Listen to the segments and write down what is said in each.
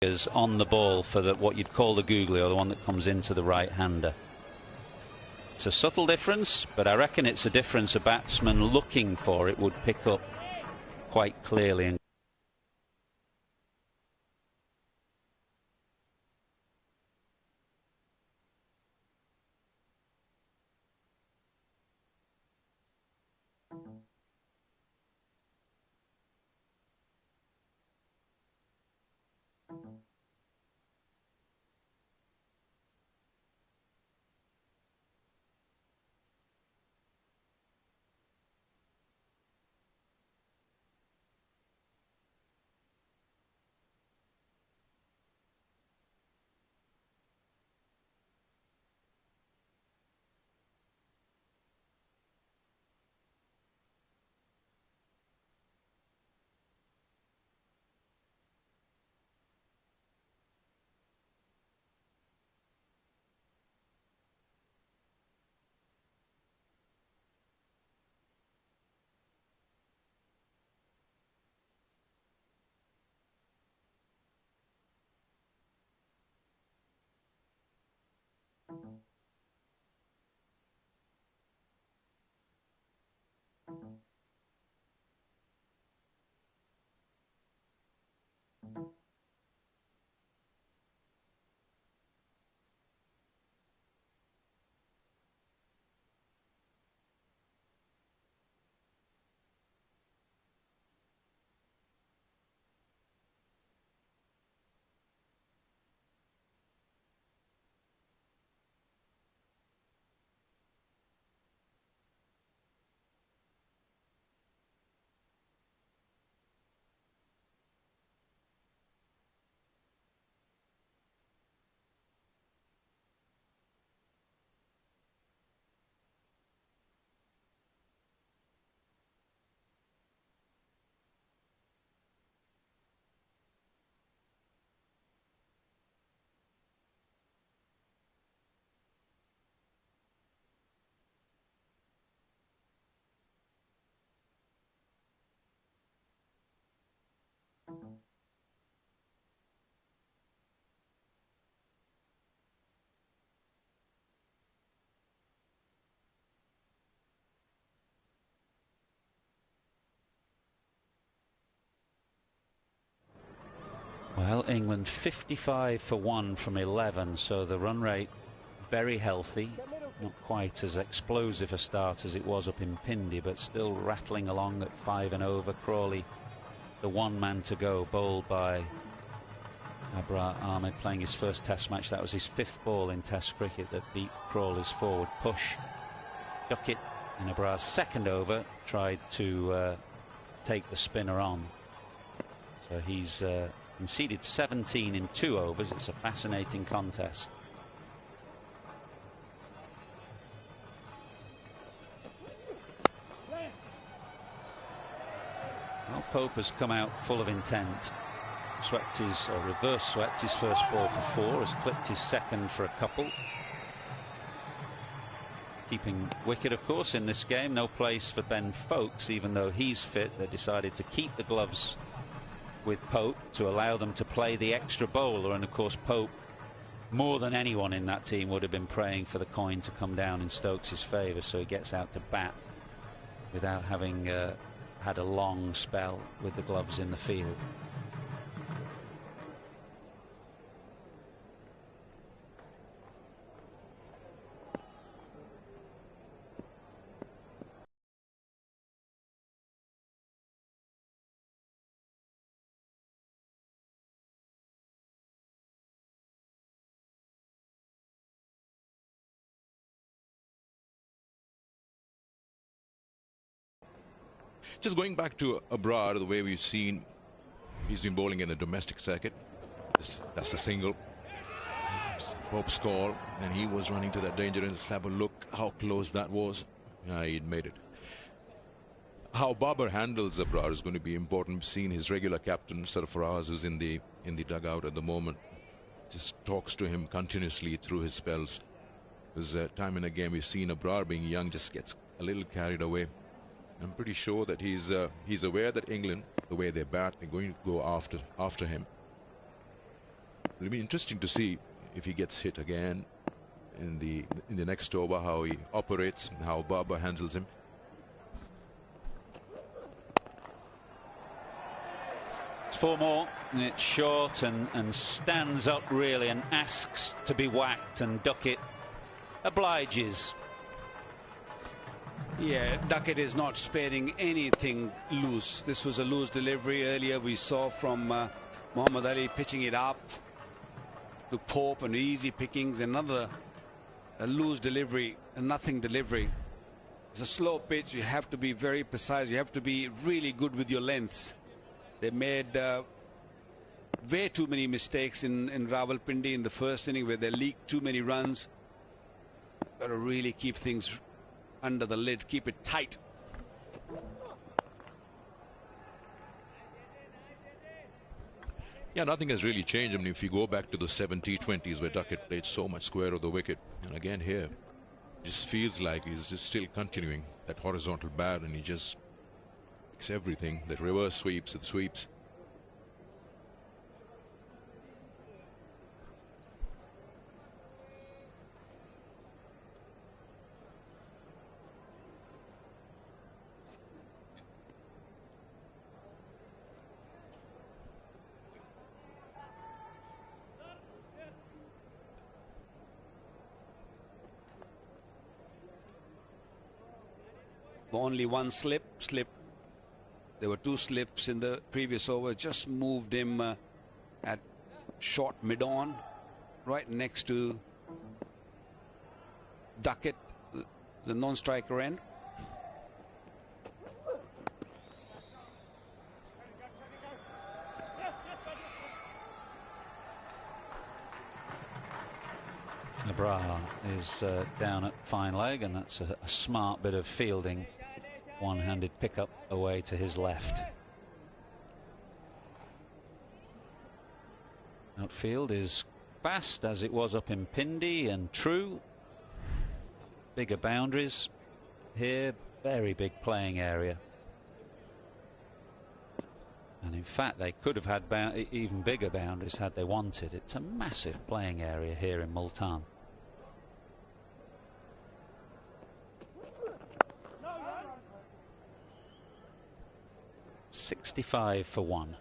is on the ball for what you'd call the googly, or the one that comes into the right-hander. It's a subtle difference, but I reckon it's a difference a batsman looking for it would pick up quite clearly. Well, England 55 for 1 from 11, so the run rate very healthy. Not quite as explosive a start as it was up in Pindi, but still rattling along at 5 and over. Crawley, the one man to go, bowled by Abrar Ahmed, playing his first Test match. That was his 5th ball in Test cricket that beat Crawley's forward push. Duckett in Abrar's 2nd over tried to take the spinner on. So he's conceded 17 in 2 overs. It's a fascinating contest. Well, Pope has come out full of intent. Swept his, or reverse swept his first ball for 4, has clipped his 2nd for a couple. Keeping wicket, of course, in this game. No place for Ben Foakes, even though he's fit. They decided to keep the gloves with Pope to allow them to play the extra bowler, and of course Pope, more than anyone in that team, would have been praying for the coin to come down in Stokes' favour, so he gets out to bat without having had a long spell with the gloves in the field. Just going back to Abrar, the way we've seen he's been bowling in the domestic circuit. That's the single. Pope's call, and he was running to that danger. And let's have a look how close that was. Yeah, he'd made it. How Babar handles Abrar is going to be important. We've seen his regular captain, Sarfaraz, who's in the dugout at the moment, just talks to him continuously through his spells. Because time and again we've seen Abrar, being young, just gets a little carried away. I'm pretty sure that he's aware that England, the way they bat, are going to go after him. It'll be interesting to see if he gets hit again in the next over, how he operates, how Barber handles him. It's 4 more, and it's short and stands up really and asks to be whacked, and Duckett obliges. Yeah, Duckett is not sparing anything loose. This was a loose delivery earlier. We saw from Muhammad Ali pitching it up to Pope, and easy pickings. Another a loose delivery, a nothing delivery. It's a slow pitch. You have to be very precise. You have to be really good with your lengths. They made way too many mistakes in Rawalpindi in the first inning, where they leaked too many runs. Got to really keep things under the lid, keep it tight. Yeah, nothing has really changed. I mean, if you go back to the 70-20s where Duckett played so much square of the wicket, and again here, it just feels like he's just still continuing that horizontal bat, and he just makes everything, that reverse sweeps and sweeps. Only one slip. There were 2 slips in the previous over. Just moved him at short mid-on, right next to Duckett, the non-striker end. Abrar is down at fine leg, and that's a smart bit of fielding. One-handed pickup away to his left. Outfield is fast as it was up in Pindi and true. Bigger boundaries here, very big playing area. And in fact, they could have had even bigger boundaries had they wanted. It's a massive playing area here in Multan. $65 for 1.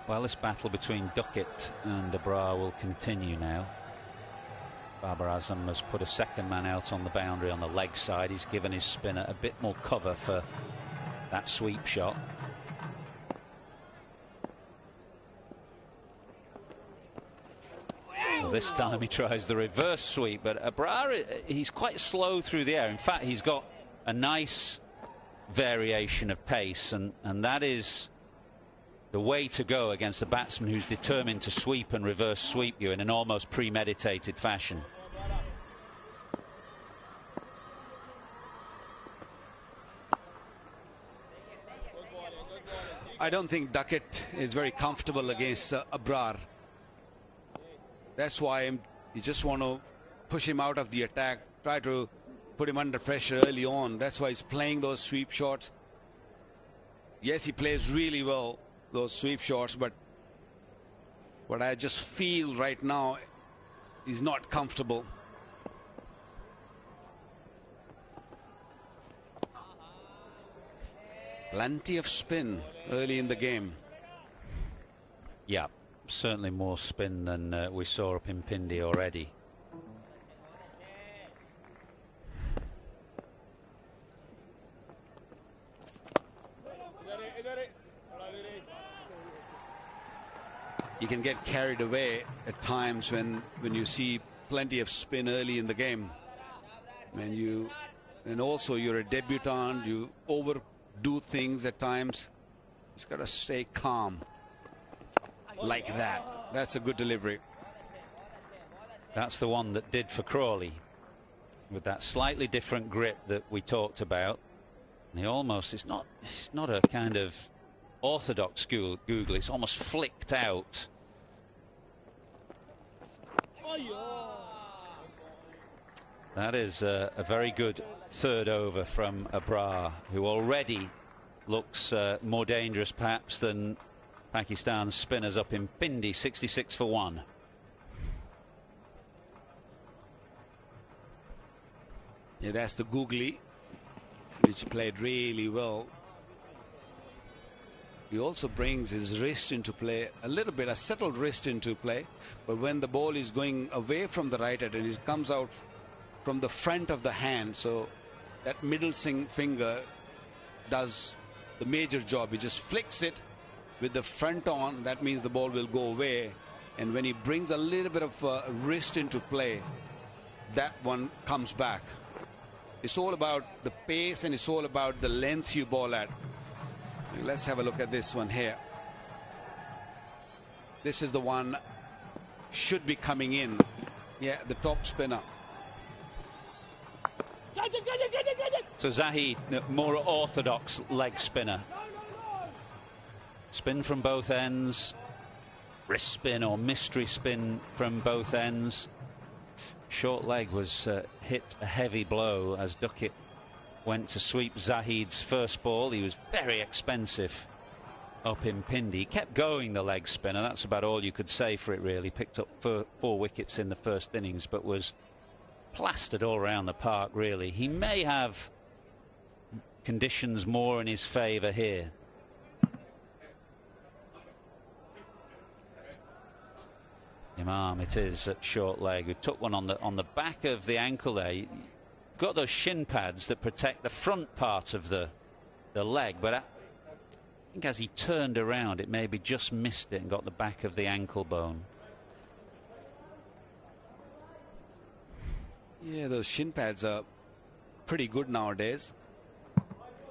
Well, this battle between Duckett and Abrar will continue now. Babar Azam has put a second man out on the boundary on the leg side. He's given his spinner a bit more cover for that sweep shot. So this time he tries the reverse sweep, but Abrar, he's quite slow through the air. In fact, he's got a nice variation of pace, and that is the way to go against a batsman who's determined to sweep and reverse sweep you in an almost premeditated fashion. I don't think Duckett is very comfortable against Abrar. That's why you just want to push him out of the attack, try to put him under pressure early on. That's why he's playing those sweep shots. Yes, he plays really well, those sweep shots, but what I just feel right now is not comfortable. Plenty of spin early in the game. Yeah, certainly more spin than we saw up in Pindi already. You can get carried away at times when you see plenty of spin early in the game. And also you're a debutant, you overdo things at times. Just got to stay calm. like that. That's a good delivery. That's the one that did for Crawley, with that slightly different grip that we talked about. And he almost, it's not a kind of orthodox googly, it's almost flicked out. That is a very good third over from Abrar, who already looks more dangerous perhaps than Pakistan's spinners up in Pindi. 66 for 1. Yeah, that's the googly, which played really well. He also brings his wrist into play, a little bit, a settled wrist into play. But when the ball is going away from the right hand and it comes out from the front of the hand, so that middle finger does the major job. He just flicks it with the front on. That means the ball will go away. And when he brings a little bit of wrist into play, that one comes back. It's all about the pace and it's all about the length you ball at. Let's have a look at this one here. This is the one should be coming in. Yeah, the top spinner. So Zahid, more orthodox leg spinner. Spin from both ends, wrist spin or mystery spin from both ends. Short leg was hit a heavy blow as Duckett went to sweep Zahid's first ball. He was very expensive up in Pindi. He kept going, the leg spinner. That's about all you could say for it, really. Picked up 4 wickets in the first innings, but was plastered all around the park, really. He may have conditions more in his favour here. Imam it is at short leg, who took one on the back of the ankle there. You've got those shin pads that protect the front part of the leg, but I think as he turned around it maybe just missed it and got the back of the ankle bone. Yeah, those shin pads are pretty good nowadays.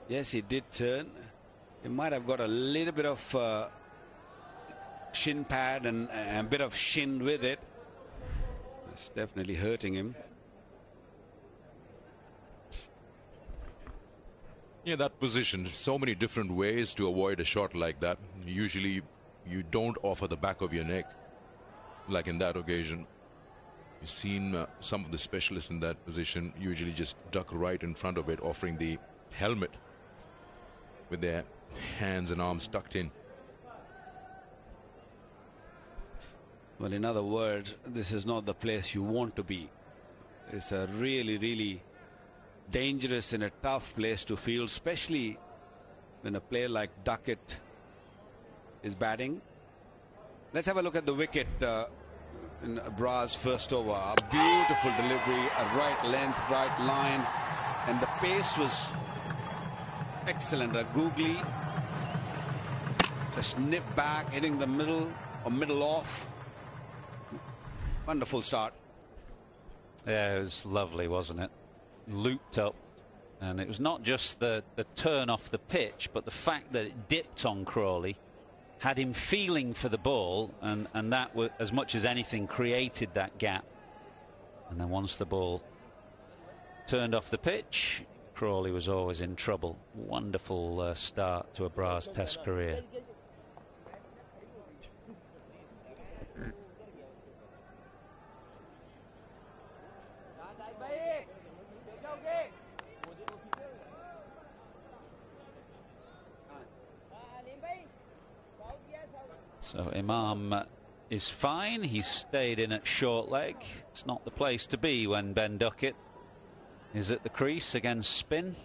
Yes, he did turn. He might have got a little bit of shin pad and a bit of shin with it. It's definitely hurting him. Yeah, that position, so many different ways to avoid a shot like that. Usually you don't offer the back of your neck, like in that occasion. You've seen some of the specialists in that position usually just duck right in front of it, offering the helmet with their hands and arms tucked in. Well, in other words, this is not the place you want to be. It's a really, really dangerous and a tough place to field, especially when a player like Duckett is batting. Let's have a look at the wicket in Abrar's first over. A beautiful delivery, a right length, right line, and the pace was excellent. A googly, just nip back, hitting the middle or middle off. Wonderful start. Yeah, it was lovely, wasn't it? Looped up, and it was not just the turn off the pitch, but the fact that it dipped on Crawley had him feeling for the ball, and that, as much as anything, created that gap. And then once the ball turned off the pitch, Crawley was always in trouble. Wonderful start to Abrar's Test career. So Imam is fine. He's stayed in at short leg. It's not the place to be when Ben Duckett is at the crease against spin.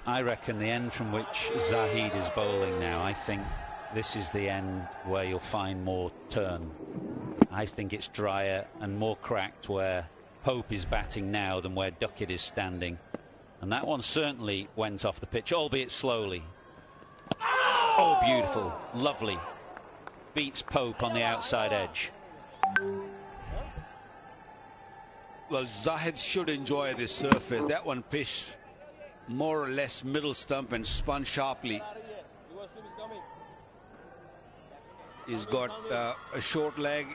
I reckon the end from which Zahid is bowling now, I think this is the end where you'll find more turn. I think it's drier and more cracked where Pope is batting now than where Duckett is standing. And that one certainly went off the pitch, albeit slowly. Oh, beautiful. Lovely. Beats Pope on the outside edge. Well, Zahid should enjoy this surface. That one pitched more or less middle stump and spun sharply. He's got a short leg,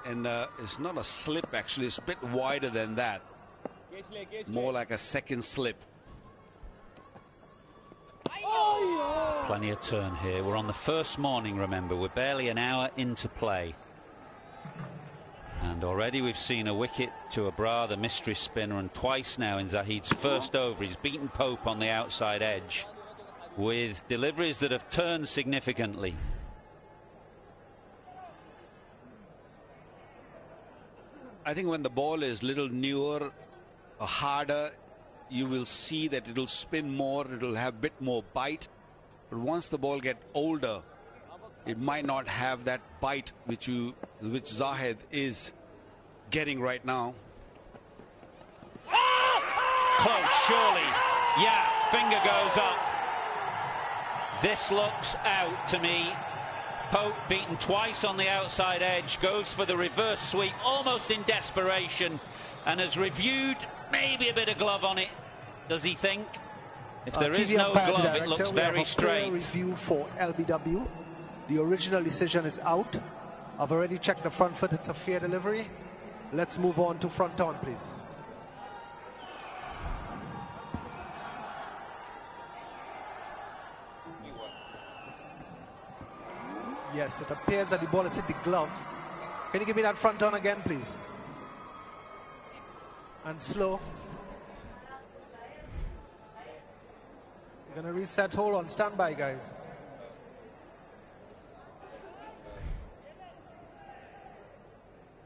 and it's not a slip actually, it's a bit wider than that. More like a second slip. Plenty of turn here. We're on the first morning, remember. We're barely an hour into play. And already we've seen a wicket to Abrar, the mystery spinner, and twice now in Zahid's first over. He's beaten Pope on the outside edge with deliveries that have turned significantly. I think when the ball is a little newer or harder, you will see that it'll spin more, it'll have a bit more bite. But once the ball gets older, it might not have that bite which Zahid is getting right now. Close, surely. Yeah, finger goes up. This looks out to me. Pope beaten twice on the outside edge, goes for the reverse sweep almost in desperation, and has reviewed maybe a bit of glove on it. Does he think? If there is no glove, it looks very straight. Review for LBW. The original decision is out. I've already checked the front foot. It's a fair delivery. Let's move on to front on, please. Yes, it appears that the ball has hit the glove. Can you give me that front on again, please? And slow. We're going to reset. Hold on. Stand by, guys.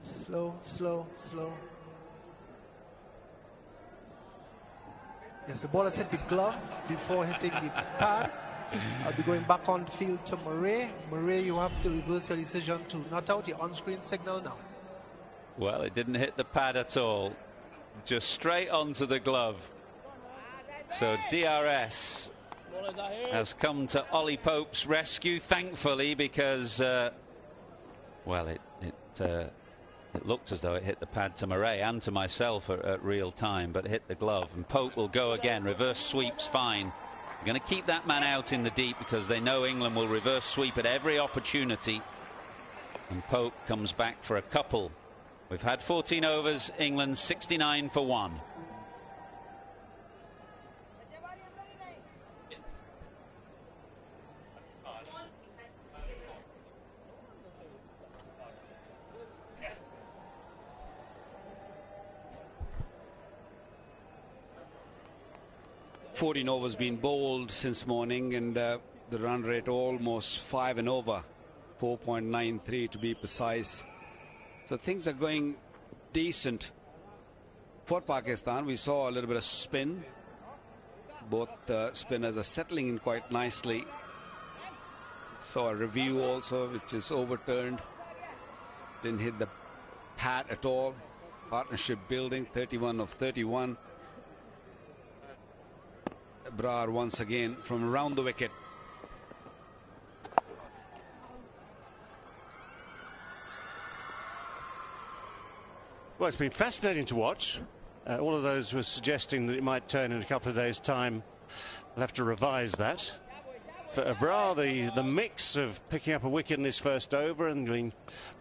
Slow, slow, slow. Yes, the ball has hit the glove before hitting the pad. I'll be going back on field to Murray. Murray, you have to reverse your decision to not out your on-screen signal now. Well, it didn't hit the pad at all. Just straight onto the glove. So DRS has come to Ollie Pope's rescue, thankfully, because, well, it looked as though it hit the pad to Murray and to myself at real time, but it hit the glove. And Pope will go again. Reverse sweeps fine. They're going to keep that man out in the deep because they know England will reverse sweep at every opportunity. And Pope comes back for a couple. We've had 14 overs, England 69 for 1. $14 overs been bowled since morning, and the run rate almost 5 and over, 4.93 to be precise. So things are going decent for Pakistan. We saw a little bit of spin. Both spinners are settling in quite nicely. Saw a review also, which is overturned. Didn't hit the pad at all. Partnership building, 31 of 31. Abrar once again from around the wicket. Well, it's been fascinating to watch. All of those were suggesting that it might turn in a couple of days' time. We'll have to revise that. For Abrar, the mix of picking up a wicket in his first over and being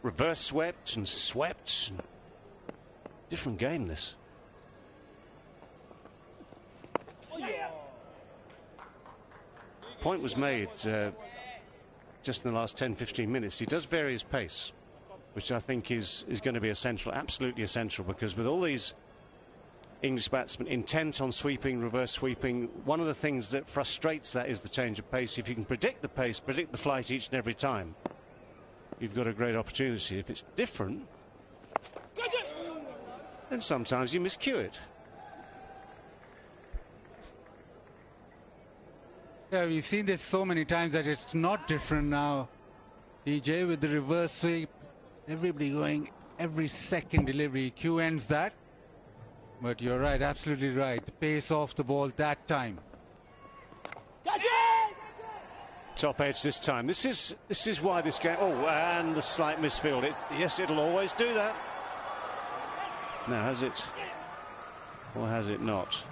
reverse swept and swept. Different game, this. Point was made just in the last 10-15 minutes. He does vary his pace, which I think is going to be essential, absolutely essential, because with all these English batsmen intent on sweeping, reverse sweeping, one of the things that frustrates that is the change of pace. If you can predict the pace, predict the flight each and every time, you've got a great opportunity. If it's different, then sometimes you miscue it. Yeah, we've seen this so many times that it's not different now. DJ with the reverse sweep. Everybody going every second delivery. Q ends that. But you're right, absolutely right. The pace off the ball that time. top edge this time. This is why this game. Oh, and the slight misfield. Yes, it'll always do that. Now, has it, or has it not?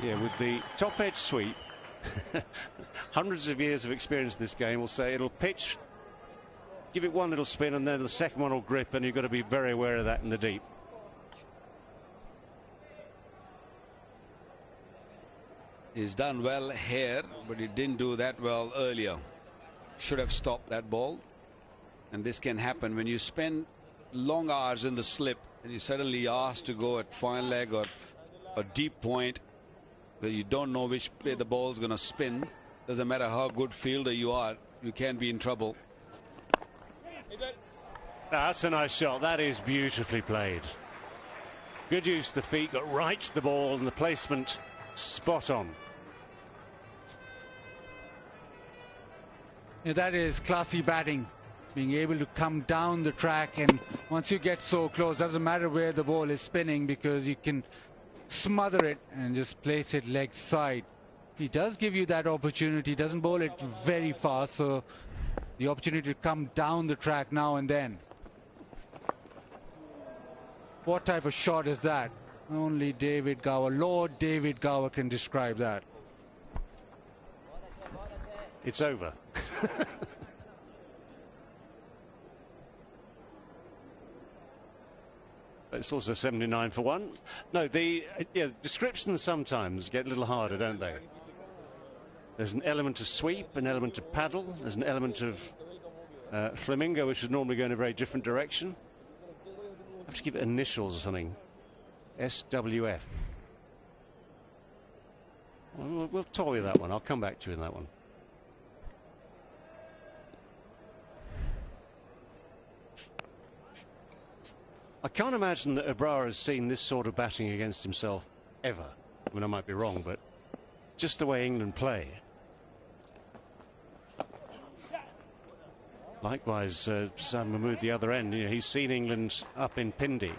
Yeah, with the top edge sweep, hundreds of years of experience in this game will say it'll pitch, give it one little spin, and then the second one will grip, and you've got to be very aware of that in the deep. He's done well here, but he didn't do that well earlier. Should have stopped that ball. And this can happen when you spend long hours in the slip and you suddenly asked to go at fine leg or a deep point where you don't know which way the ball's going to spin. Doesn't matter how good fielder you are, you can be in trouble. That's a nice shot. That is beautifully played. Good use of the feet, got right to the ball, and the placement spot on. Yeah, that is classy batting. Being able to come down the track, and once you get so close, doesn't matter where the ball is spinning, because you can smother it and just place it leg side. He does give you that opportunity, doesn't bowl it very fast, so the opportunity to come down the track now and then. What type of shot is that? Only David Gower, Lord David Gower, can describe that. It's over. It's also 79 for 1. No, the descriptions sometimes get a little harder, don't they? There's an element of sweep, an element of paddle, there's an element of flamingo, which would normally go in a very different direction. I have to give it initials or something. SWF. We'll toy with that one. I'll come back to you in that one. I can't imagine that Abrar has seen this sort of batting against himself ever. I mean, I might be wrong, but just the way England play. Likewise, Sam Mahmood the other end. You know, he's seen England up in Pindi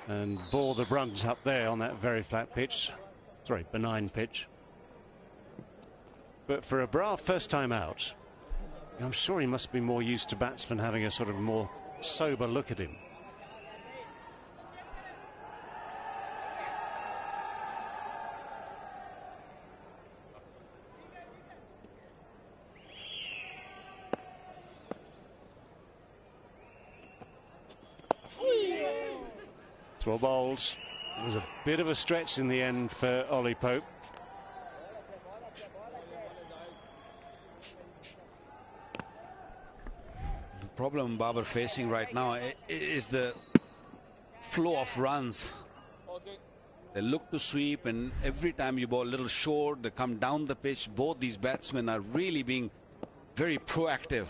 and bore the brunt up there on that very flat pitch. Sorry, benign pitch. But for Abrar, first time out, I'm sure he must be more used to batsmen having a sort of more sober look at him. Throw bowls. It was a bit of a stretch in the end for Ollie Pope. The problem Babar facing right now is the flow of runs. They look to sweep, and every time you bowl a little short, they come down the pitch. Both these batsmen are really being very proactive.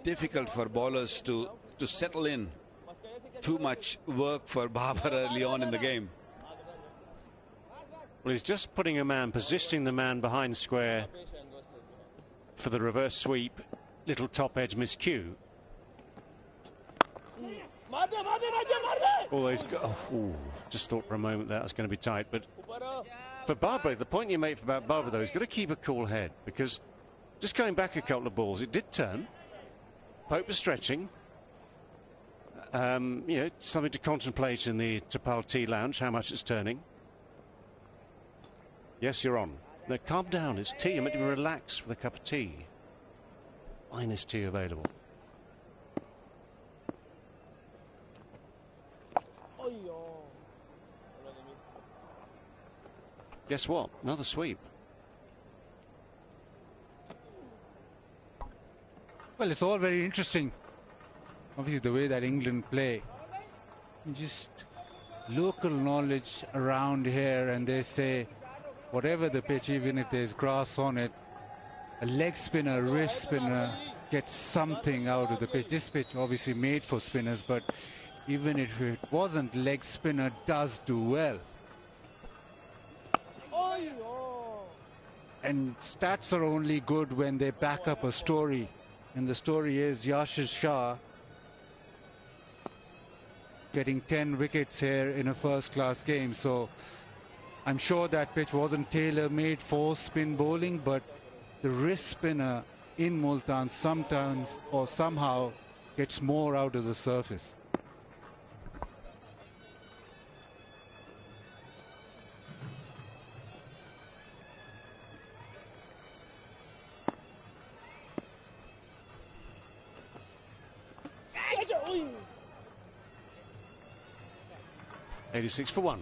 Difficult for bowlers to settle in. Too much work for Babar early on in the game. Well, he's just putting a man, positioning the man behind square for the reverse sweep. Little top edge miscue. Although he's got, just thought for a moment that was going to be tight. But for Barber, the point you make about Barber, though, he's got to keep a cool head, because just going back a couple of balls, it did turn. Pope was stretching. You know, something to contemplate in the Tapal Tea Lounge, how much it's turning. Yes, you're on. No, calm down. It's tea. You're meant to be relaxed with a cup of tea. Finest tea available. Guess what? Another sweep. Well, it's all very interesting. Obviously, the way that England play, just local knowledge around here, and they say whatever the pitch, even if there's grass on it, a leg spinner, wrist spinner gets something out of the pitch. This pitch obviously made for spinners, but even if it wasn't, leg spinner does do well. And stats are only good when they back up a story, and the story is Yasir Shah getting 10 wickets here in a first-class game. So I'm sure that pitch wasn't tailor-made for spin bowling, but the wrist spinner in Multan sometimes or somehow gets more out of the surface. .86 for 1.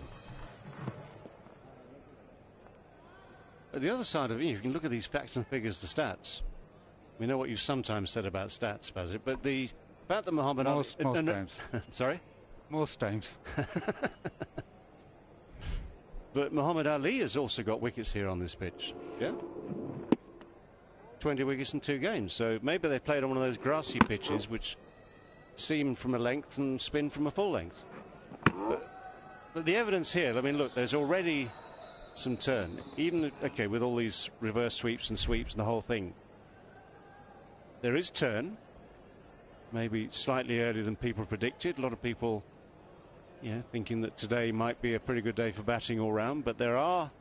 At the other side of it, you can look at these facts and figures, the stats. We know what you sometimes said about stats, Bazit, but the fact that Muhammad most times. Sorry? Most times. But Muhammad Ali has also got wickets here on this pitch. Yeah? 20 wickets in 2 games. So maybe they played on one of those grassy pitches which seam from a length and spin from a full length. But the evidence here, I mean, look, there's already some turn. Even, okay, with all these reverse sweeps and the whole thing. There is turn. Maybe slightly earlier than people predicted. A lot of people, thinking that today might be a pretty good day for batting all round. But there are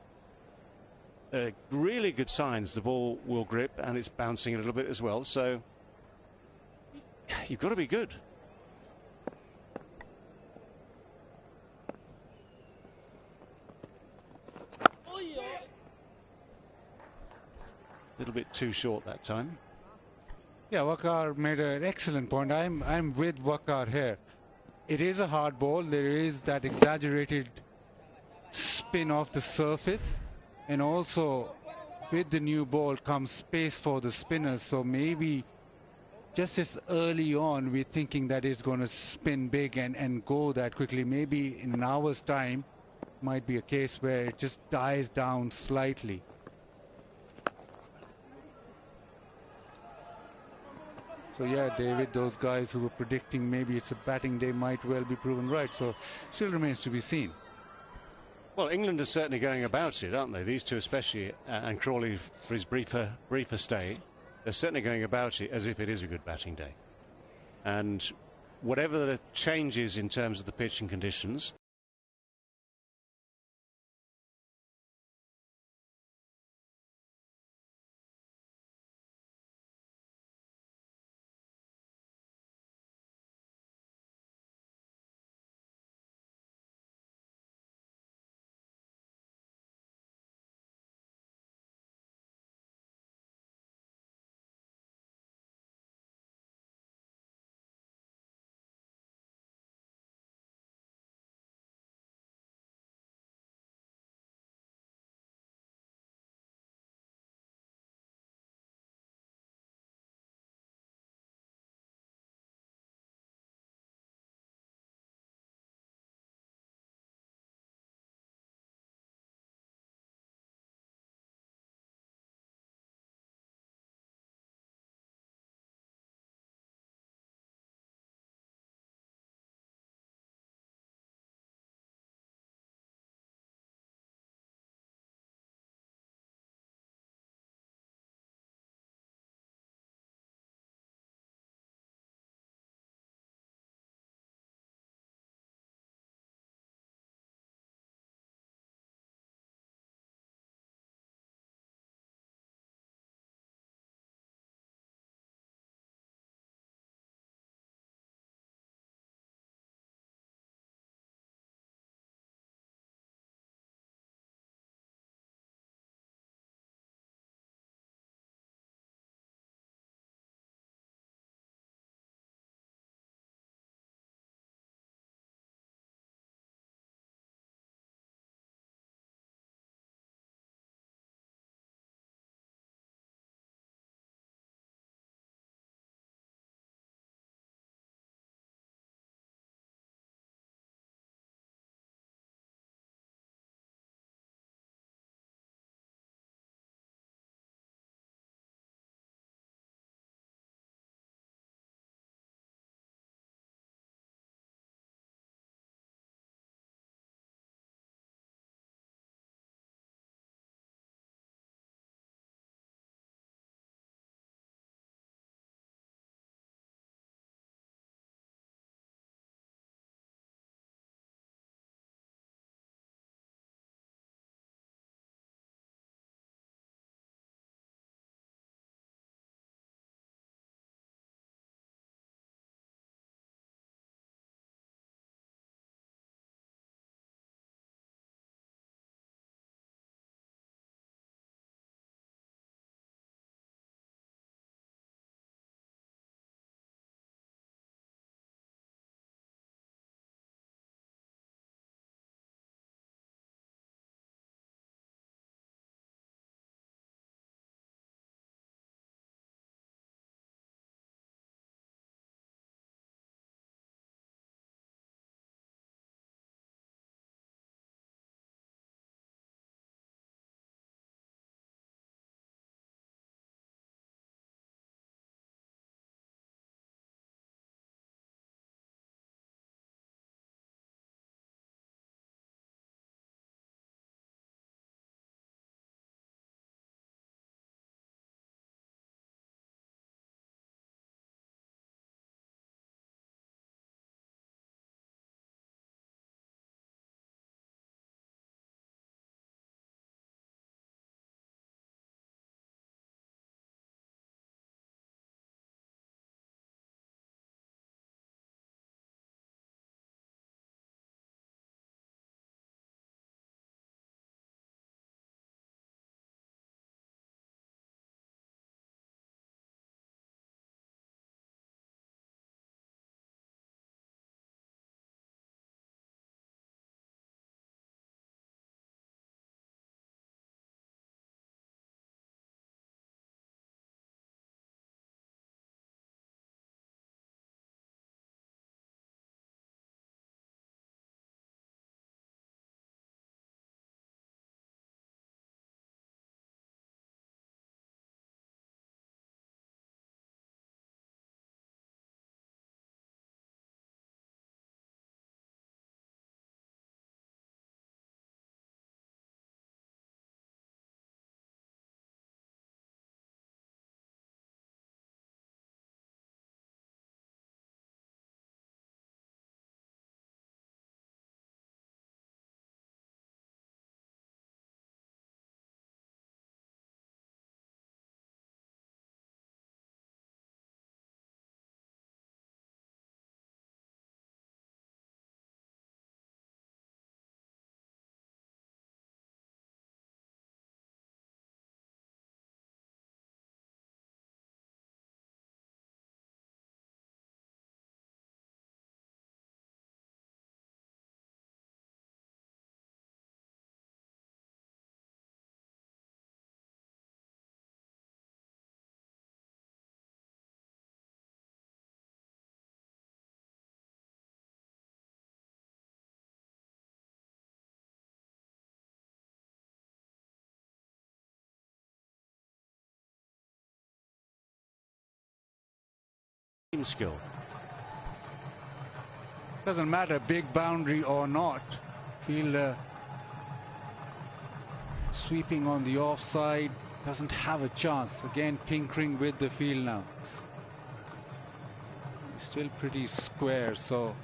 really good signs the ball will grip and it's bouncing a little bit as well. So you've got to be good. A little bit too short that time. Yeah, Waqar made an excellent point. I'm with Waqar here. It is a hard ball. There is that exaggerated spin off the surface, and also with the new ball comes space for the spinners. So maybe just as early on we're thinking that it's going to spin big and go that quickly. Maybe in an hour's time might be a case where it just dies down slightly. So yeah, David, those guys who were predicting maybe it's a batting day might well be proven right. So still remains to be seen. Well, England are certainly going about it, aren't they? These two especially, and Crawley for his briefer stay. They're certainly going about it as if it is a good batting day. And whatever the changes in terms of the pitch and conditions, supreme skill. Doesn't matter, big boundary or not. Fielder sweeping on the offside, doesn't have a chance. Again, tinkering with the field now. He's still pretty square, so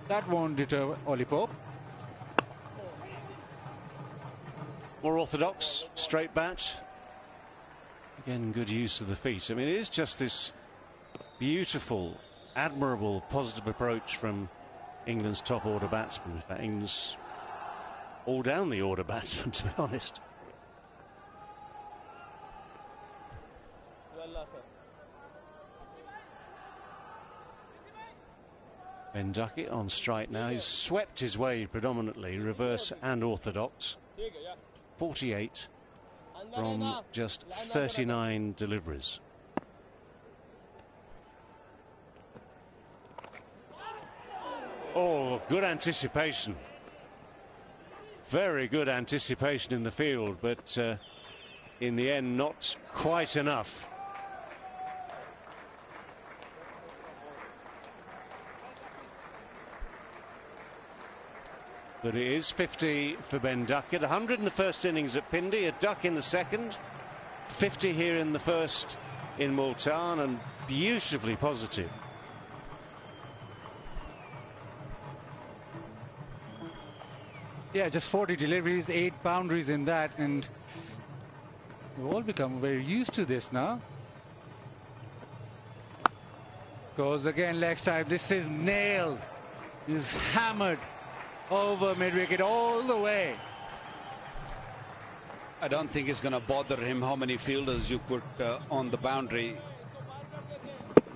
that won't deter Ollie Pope. More orthodox, straight bat. Again, good use of the feet. I mean, it is just this beautiful, admirable, positive approach from England's top order batsman. In fact, England's all down the order batsman, to be honest. Ben Duckett on strike now. He's swept his way predominantly, reverse and orthodox. 48 from just 39 deliveries. Oh, good anticipation. Very good anticipation in the field, but in the end, not quite enough. But it is 50 for Ben Duckett. 100 in the first innings at Pindi, a duck in the second. 50 here in the first in Multan, and beautifully positive. Yeah, just 40 deliveries, 8 boundaries in that, and we've all become very used to this now. Goes again, leg side. This is nailed. He's hammered over mid-wicket all the way. I don't think it's going to bother him how many fielders you put on the boundary.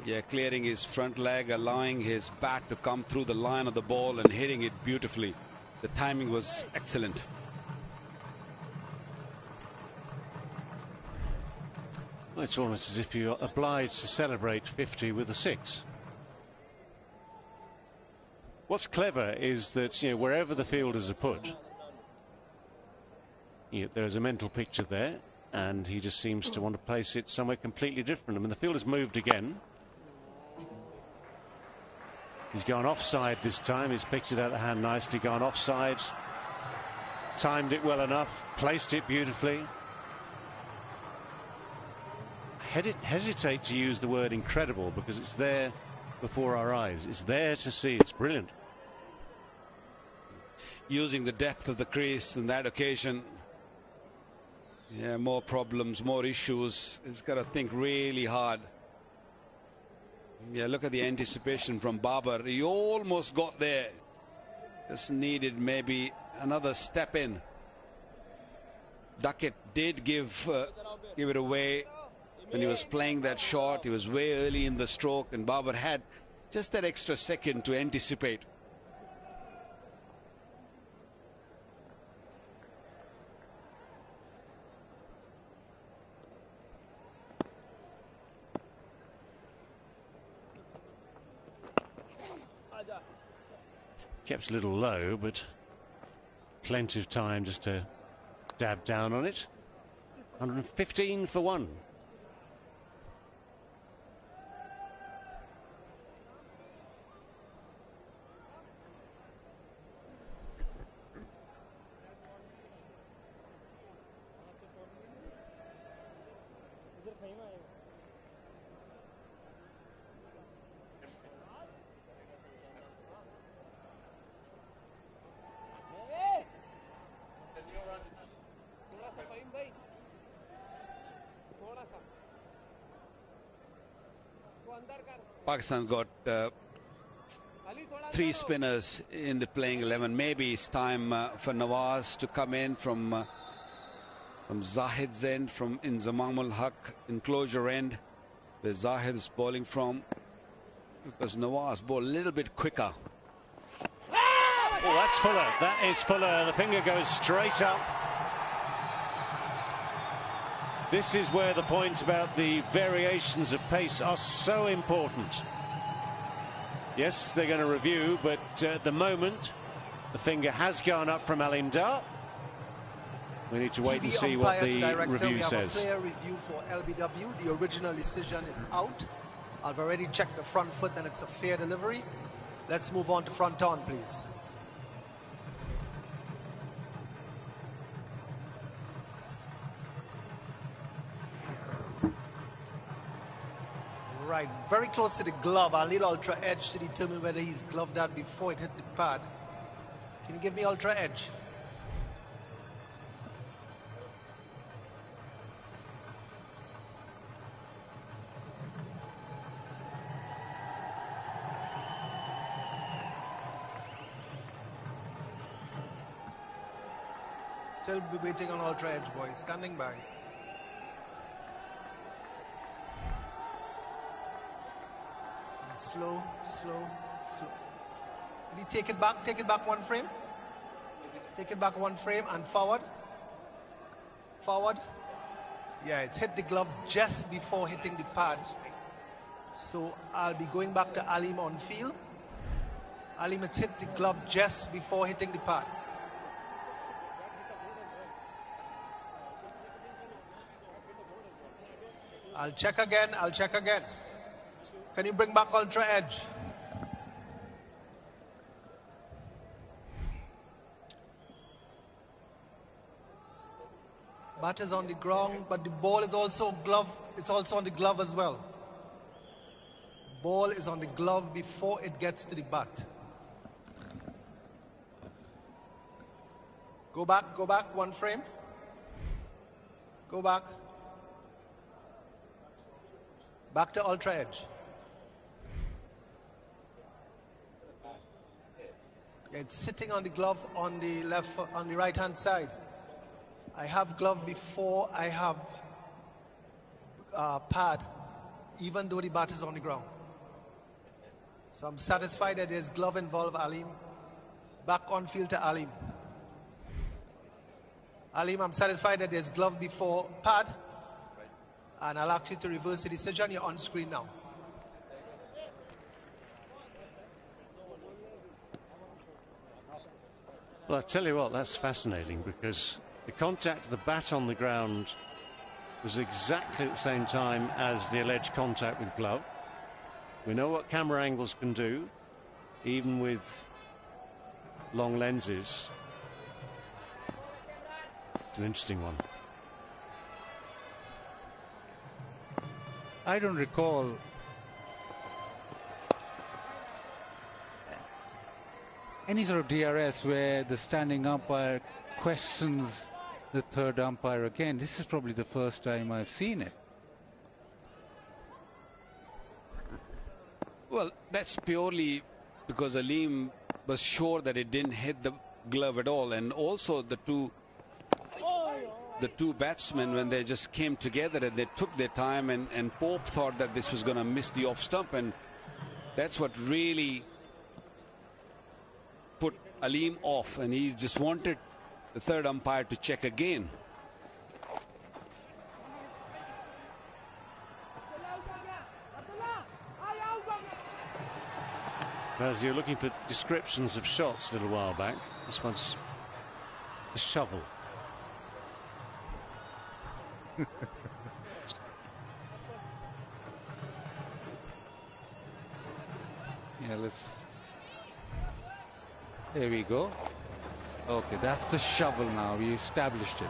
Yeah, clearing his front leg, allowing his bat to come through the line of the ball and hitting it beautifully. The timing was excellent. Well, it's almost as if you're obliged to celebrate 50 with a 6. What's clever is that, you know, wherever the fielders are put, there is a mental picture there, and he just seems to want to place it somewhere completely different. I mean, the fielder's moved again. He's gone offside this time. He's picked it out of the hand nicely, gone offside. Timed it well enough, placed it beautifully. Hesitate to use the word incredible because it's there before our eyes. It's there to see. It's brilliant. Using the depth of the crease on that occasion. Yeah, more problems, more issues. He's got to think really hard. Yeah, look at the anticipation from Babar. He almost got there. Just needed maybe another step in. Duckett did give it away when he was playing that shot. He was way early in the stroke, and Babar had just that extra second to anticipate. Kept a little low, but plenty of time just to dab down on it. 115 for 1. Pakistan's got 3 spinners in the playing 11. Maybe it's time for Nawaz to come in from Zahid's end, from Inzamam ul Haq enclosure end, where Zahid's bowling from, because Nawaz bowled a little bit quicker. Oh, that's Fuller. That is Fuller. The finger goes straight up. This is where the points about the variations of pace are so important. Yes, they're going to review, but at the moment, the finger has gone up from Alimdar. We need to wait and see what the review says. We have a player review for LBW. The original decision is out. I've already checked the front foot and it's a fair delivery. Let's move on to front on, please. Right, very close to the glove. I'll need ultra edge to determine whether he's gloved that before it hit the pad. Can you give me ultra edge? Still be waiting on ultra edge, boys. Standing by. And slow, slow, slow. Did he take it back? Take it back one frame. Take it back one frame and forward. Forward. Yeah, it's hit the glove just before hitting the pad. So I'll be going back to Alim on field. Alim, it's hit the glove just before hitting the pad. I'll check again, I'll check again. Can you bring back ultra edge? Bat is on the ground, but the ball is also glove. It's also on the glove as well. Ball is on the glove before it gets to the bat. Go back one frame. Go back. Back to ultra edge. It's sitting on the glove on the left, on the right hand side. I have glove before I have pad, even though the bat is on the ground. So I'm satisfied that there's glove involved, Alim. Back on field to Alim. Alim, I'm satisfied that there's glove before pad. And I'll ask you to reverse the decision. You're on screen now. Well, I tell you what, that's fascinating because the contact of the bat on the ground was exactly at the same time as the alleged contact with glove. We know what camera angles can do, even with long lenses. It's an interesting one. I don't recall any sort of DRS where the standing umpire questions the third umpire again. This is probably the first time I've seen it. Well, that's purely because Alim was sure that it didn't hit the glove at all, and also the two batsmen, when they just came together and they took their time, and Pope thought that this was going to miss the off stump, and that's what really put Alim off, and he just wanted the third umpire to check again. As you're looking for descriptions of shots a little while back, this one's the shovel. Yeah, let's. There we go. Okay, that's the shovel now. We established it.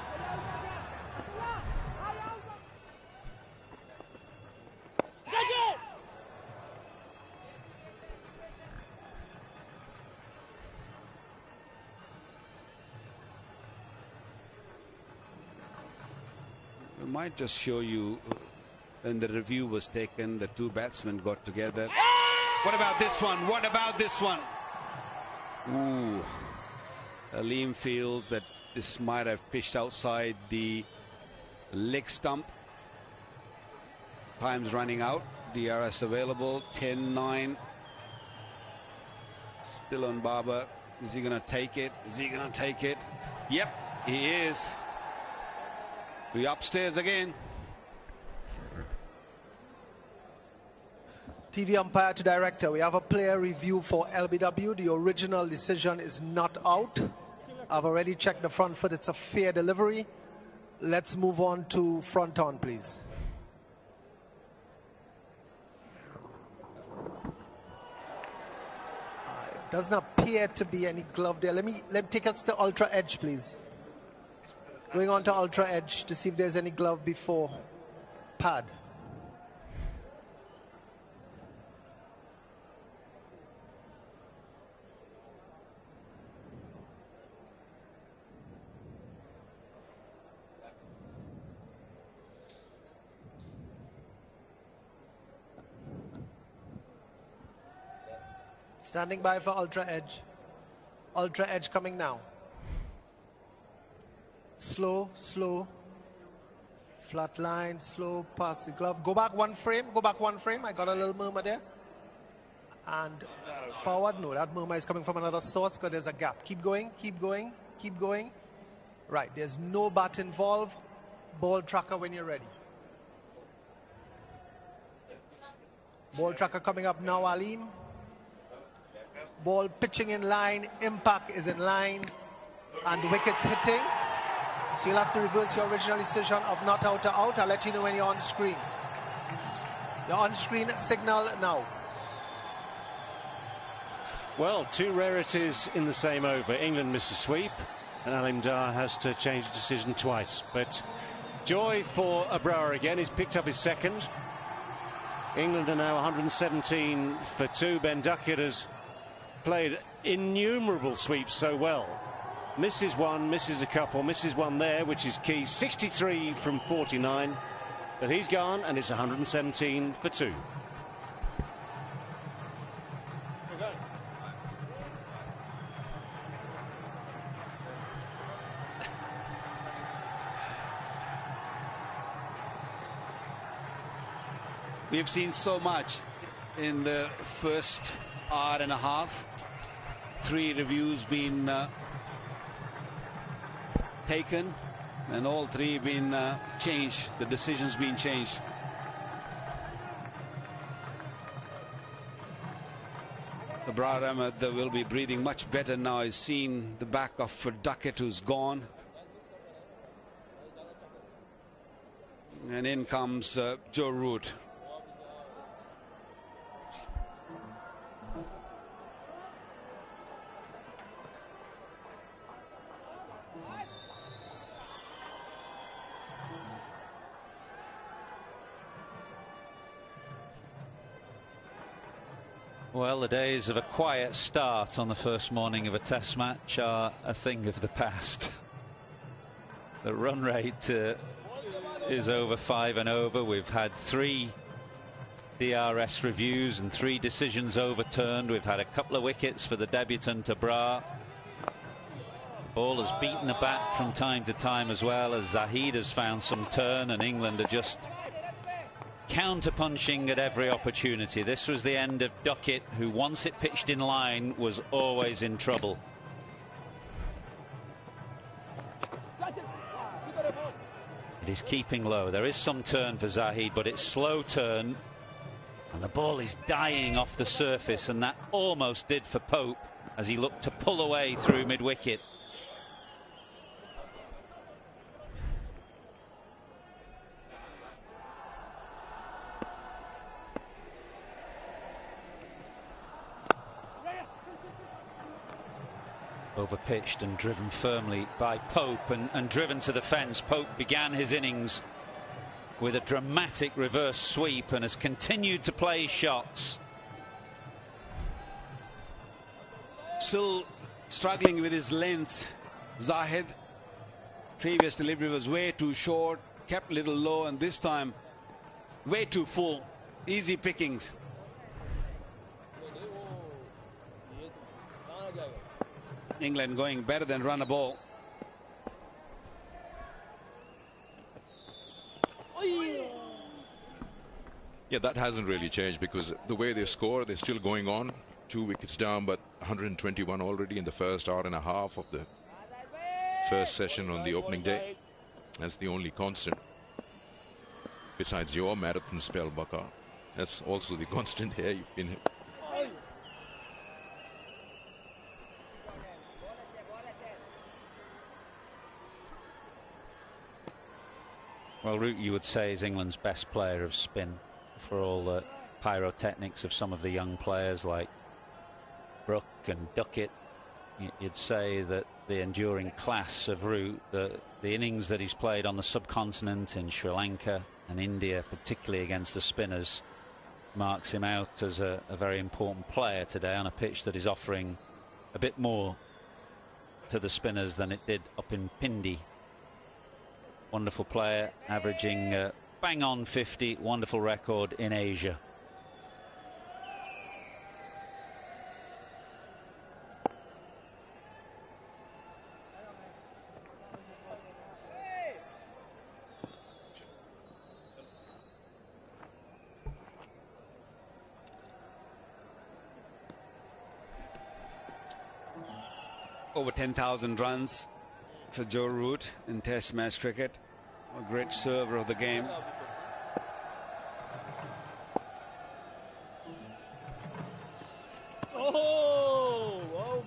I might just show you when the review was taken, the two batsmen got together. What about this one? What about this one? Ooh. Alim feels that this might have pitched outside the leg stump. Time's running out. DRS available. 10-9. Still on Barber. Is he going to take it? Is he going to take it? Yep, he is. We upstairs again. TV umpire to director. We have a player review for LBW. The original decision is not out. I've already checked the front foot. It's a fair delivery. Let's move on to front on, please. Doesn't appear to be any glove there. Let me take us to ultra edge, please. Going on to ultra edge to see if there's any glove before pad. Standing by for ultra edge. Ultra edge coming now. Slow, slow. Flat line, slow, past the glove. Go back one frame, go back one frame. I got a little murmur there. And forward, no, that murmur is coming from another source because there's a gap. Keep going, keep going, keep going. Right, there's no bat involved. Ball tracker when you're ready. Ball tracker coming up now, Alim. Ball pitching in line, impact is in line, and wickets hitting. So you'll have to reverse your original decision of not out or out. I'll let you know when you're on screen. The on-screen signal now. Well, two rarities in the same over. England missed a sweep, and Alim Dar has to change decision twice. But joy for Abrar again. He's picked up his second. England are now 117 for 2. Ben Duckett has played innumerable sweeps so well. Misses one, misses a couple, misses one there, which is key. 63 from 49. But he's gone, and it's 117 for 2. We've seen so much in the first hour and a half. 3 reviews been taken, and all 3 been changed. The decisions been changed. Abrar Ahmed will be breathing much better now. He's seen the back of Duckett, who's gone. And in comes Joe Root. Well, the days of a quiet start on the first morning of a test match are a thing of the past. The run rate is over 5 and over. We've had 3 DRS reviews and 3 decisions overturned. We've had a couple of wickets for the debutant Abrar. The ball has beaten the bat from time to time as well, as Zahid has found some turn, and England are just counter-punching at every opportunity. This was the end of Duckett, who once it pitched in line was always in trouble. It is keeping low. There is some turn for Zahid, but it's slow turn, and the ball is dying off the surface, and that almost did for Pope as he looked to pull away through mid-wicket. Overpitched and driven firmly by Pope, and driven to the fence. Pope began his innings with a dramatic reverse sweep and has continued to play shots. Still struggling with his length, Zahid. Previous delivery was way too short, kept a little low, and this time way too full. Easy pickings. England going better than run a ball. Yeah, that hasn't really changed, because the way they score, they're still going on. 2 wickets down, but 121 already in the first hour and a half of the first session on the opening day. That's the only constant. Besides your marathon spell, Bakar. That's also the constant here. You've been. Well, Root, you would say, is England's best player of spin, for all the pyrotechnics of some of the young players like Brook and Duckett, you'd say that the enduring class of Root, the innings that he's played on the subcontinent in Sri Lanka and India, particularly against the spinners, marks him out as a very important player today on a pitch that is offering a bit more to the spinners than it did up in Pindi. Wonderful player, averaging bang on 50, wonderful record in Asia. Over 10,000 runs for Joe Root in Test match cricket. A great server of the game.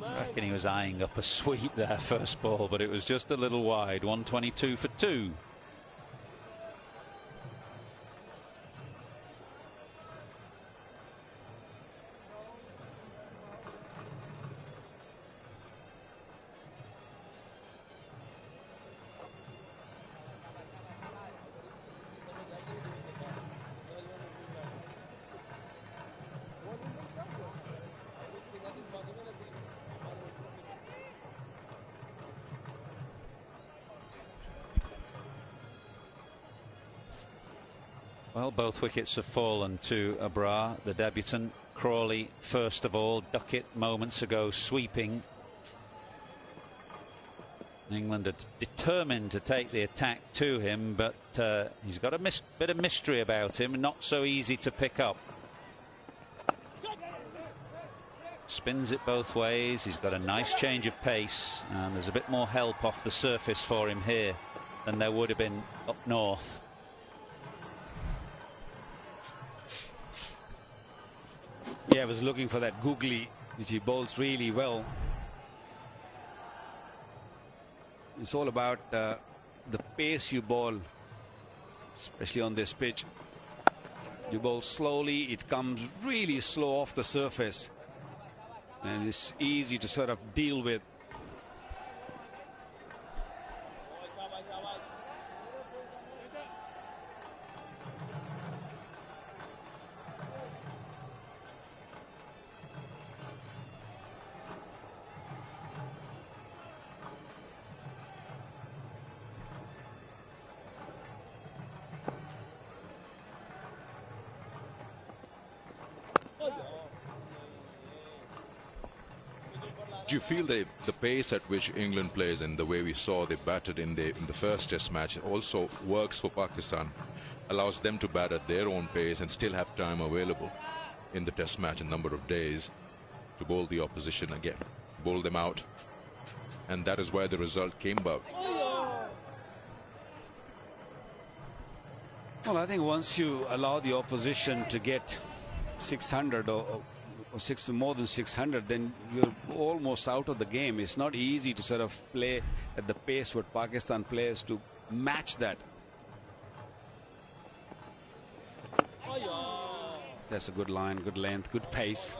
I reckon he was eyeing up a sweep there first ball, but it was just a little wide. 122 for 2. Well, both wickets have fallen to Abrar, the debutant. Crawley first of all, Duckett moments ago sweeping. England are determined to take the attack to him, but he's got a bit of mystery about him, not so easy to pick up. Spins it both ways, he's got a nice change of pace, and there's a bit more help off the surface for him here than there would have been up north. Yeah, I was looking for that googly, which he bowls really well. It's all about the pace you bowl, especially on this pitch. You bowl slowly, it comes really slow off the surface, and it's easy to sort of deal with. Do you feel the pace at which England plays and the way we saw they batted in the first Test match also works for Pakistan, allows them to bat at their own pace and still have time available in the Test match, a number of days, to bowl the opposition again, bowl them out, and that is why the result came about. Well, I think once you allow the opposition to get 600 or more than 600, then you're almost out of the game. It's not easy to sort of play at the pace what Pakistan plays to match that. That's a good line, good length, good pace.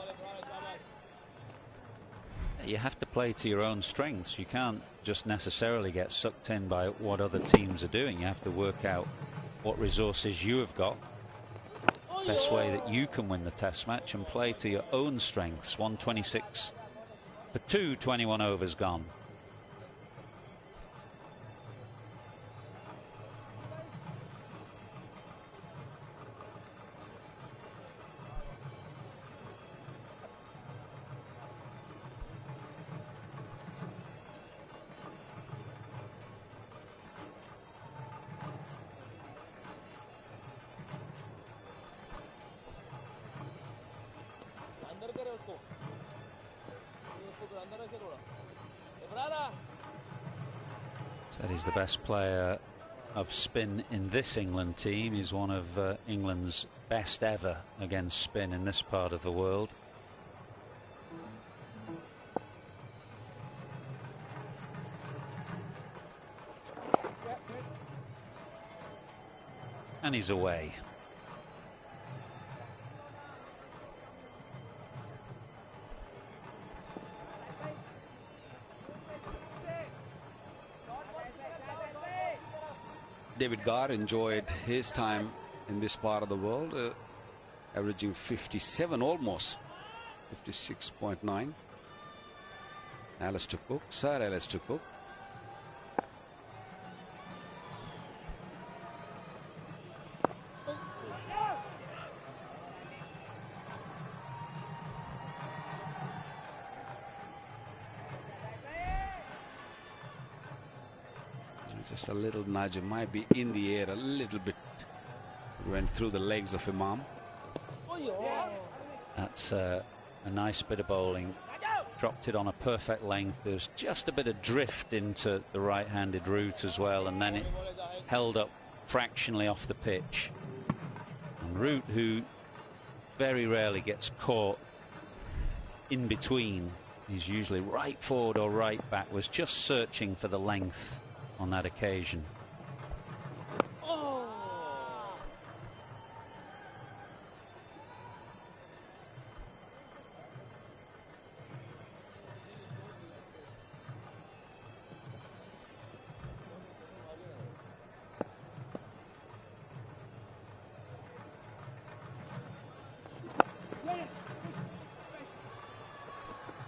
You have to play to your own strengths. You can't just necessarily get sucked in by what other teams are doing. You have to work out what resources you have got, best way that you can win the Test match, and play to your own strengths. 126 for 2, 21 overs gone. Said he's the best player of spin in this England team. He's one of England's best ever against spin in this part of the world. And he's away. David Garr enjoyed his time in this part of the world, averaging 57 almost, 56.9. Alistair Cook, Sir Alistair Cook. Just a little nudge, it might be in the air a little bit. Went through the legs of Imam. That's a nice bit of bowling. Dropped it on a perfect length. There's just a bit of drift into the right-handed route as well, and then it held up fractionally off the pitch. And Root, who very rarely gets caught in between, he's usually right forward or right back, was just searching for the length on that occasion.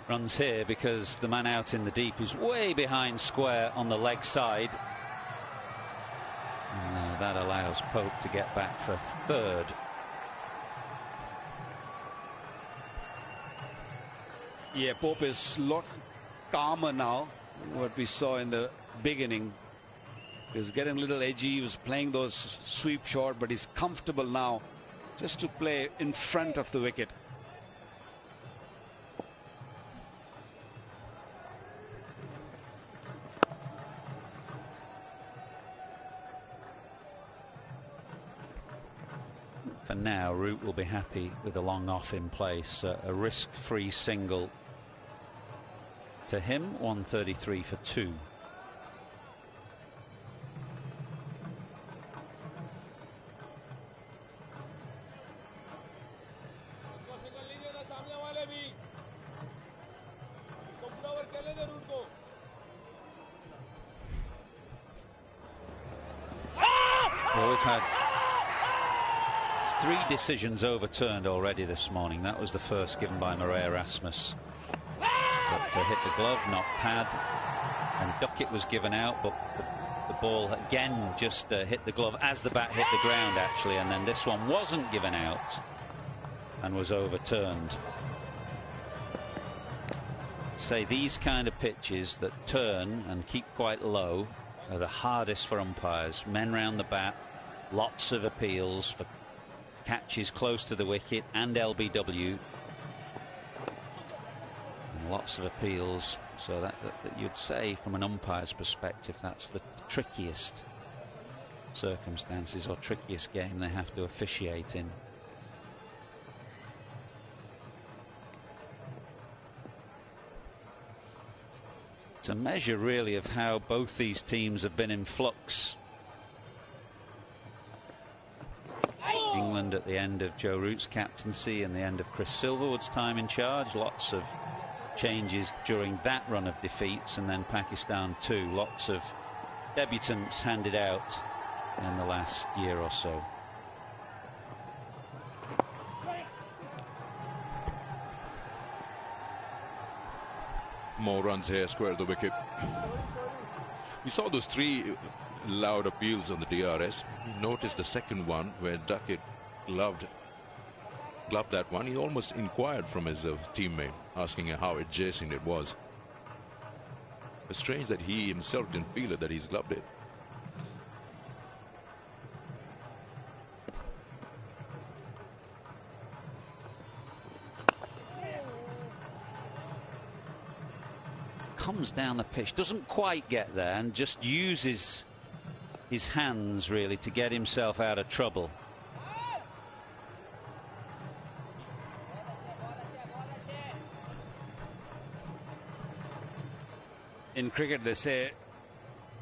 Runs here because the man out in the deep is way behind square on the leg side. And that allows Pope to get back for a third. Yeah, Pope is a lot calmer now. What we saw in the beginning. He was getting a little edgy. He was playing those sweep shot, but he's comfortable now just to play in front of the wicket. For now, Root will be happy with a long off in place. A risk-free single to him, 133 for 2. Well, we've had 3 decisions overturned already this morning. That was the first given by Murray Erasmus. But to hit the glove, not pad. And Duckett was given out, but the ball again just hit the glove as the bat hit the ground, actually. And then this one wasn't given out and was overturned. Say these kind of pitches that turn and keep quite low are the hardest for umpires. Men round the bat, lots of appeals for catches close to the wicket and LBW, and lots of appeals. So that you'd say from an umpire's perspective, that's the trickiest circumstances or trickiest game they have to officiate in. It's a measure really of how both these teams have been in flux. England at the end of Joe Root's captaincy and the end of Chris Silverwood's time in charge. Lots of changes during that run of defeats, and then Pakistan too. Lots of debutants handed out in the last year or so. More runs here, square the wicket. We saw those 3 loud appeals on the DRS. Notice the second one where Duckett gloved that one. He almost inquired from his teammate, asking how adjacent it was. It's strange that he himself didn't feel it, that he's gloved it. Comes down the pitch, doesn't quite get there, and just uses his hands really to get himself out of trouble. In cricket they say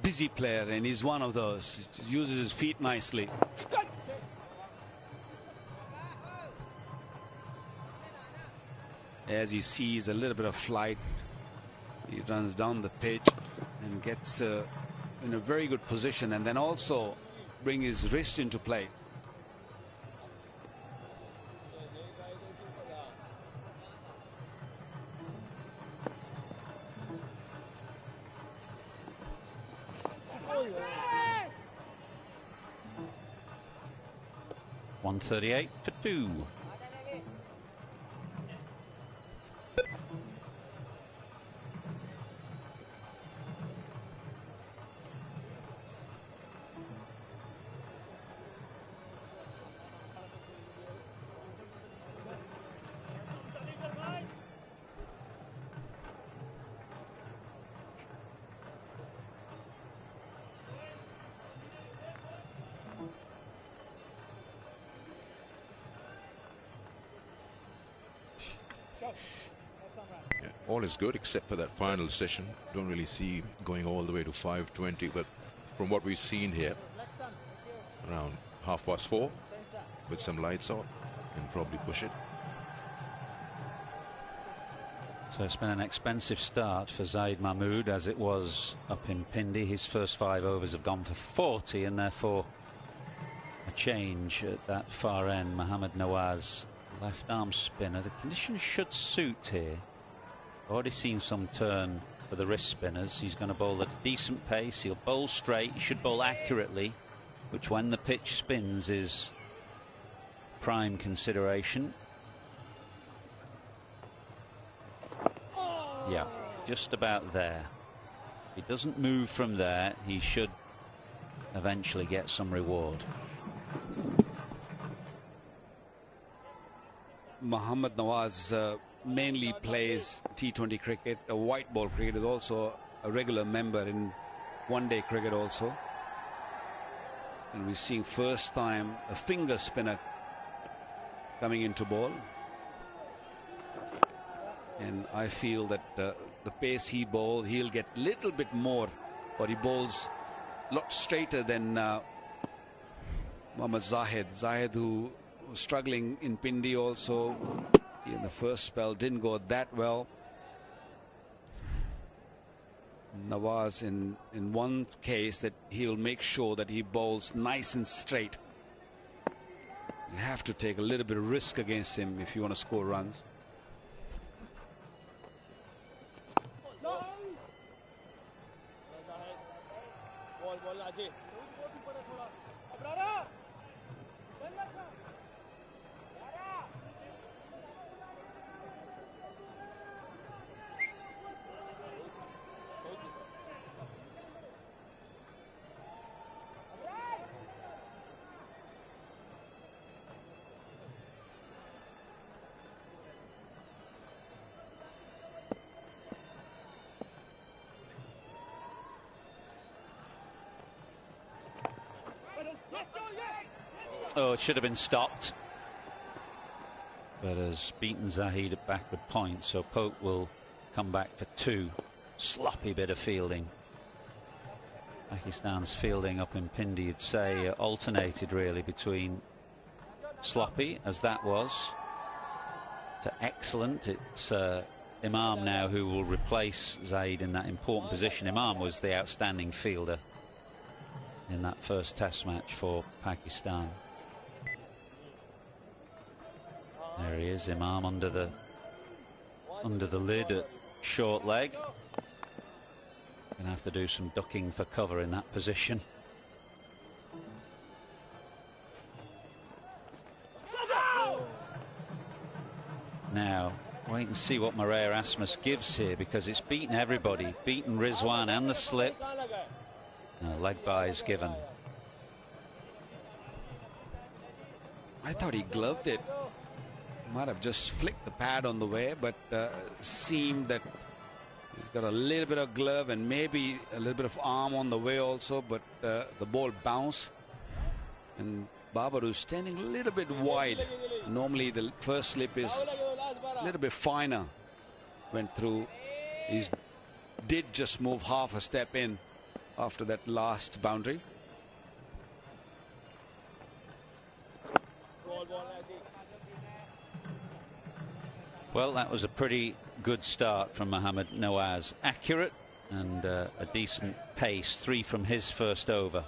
busy player, and he's one of those. He uses his feet nicely. As he sees a little bit of flight, he runs down the pitch and gets in a very good position, and then also bring his wrist into play. .138 for 2. Yeah, all is good except for that final session. Don't really see going all the way to 520, but from what we've seen here, around 4:30 with some lights on, can probably push it. So it's been an expensive start for Zaid Mahmood, as it was up in Pindi. His first 5 overs have gone for 40, and therefore a change at that far end. Mohammad Nawaz, left arm spinner. The conditions should suit here. Already seen some turn for the wrist spinners. He's going to bowl at a decent pace. He'll bowl straight. He should bowl accurately, which when the pitch spins is prime consideration. Yeah, just about there. If he doesn't move from there, he should eventually get some reward. Mohammad Nawaz mainly plays T20 cricket. A white ball cricket, is also a regular member in one-day cricket also. And we're seeing first time a finger spinner coming into ball. And I feel that the pace he bowls, he'll get a little bit more, or he bowls a lot straighter than Mohammad Zahid. Zahid, who was struggling in Pindi also in the first spell, didn't go that well. Nawaz in one case that he'll make sure that he bowls nice and straight. You have to take a little bit of risk against him if you want to score runs. Oh, it should have been stopped, but has beaten Zahid at backward point, so Pope will come back for 2. Sloppy bit of fielding. Pakistan's fielding up in Pindi, you'd say, alternated really between sloppy, as that was, to excellent. It's Imam now who will replace Zahid in that important position. Imam was the outstanding fielder in that first test match for Pakistan. There he is, Imam under the lid at short leg. Gonna have to do some ducking for cover in that position. Now wait and see what Marais Erasmus gives here, because it's beaten everybody, beaten Rizwan and the slip. No, leg bye is given. I thought he gloved it. Might have just flicked the pad on the way, but seemed that he's got a little bit of glove and maybe a little bit of arm on the way also, but the ball bounced. And Babaru standing a little bit wide. Normally the first slip is a little bit finer. Went through. He did just move half a step in after that last boundary. Well, that was a pretty good start from Mohammad Nawaz. Accurate and a decent pace. 3 from his first over.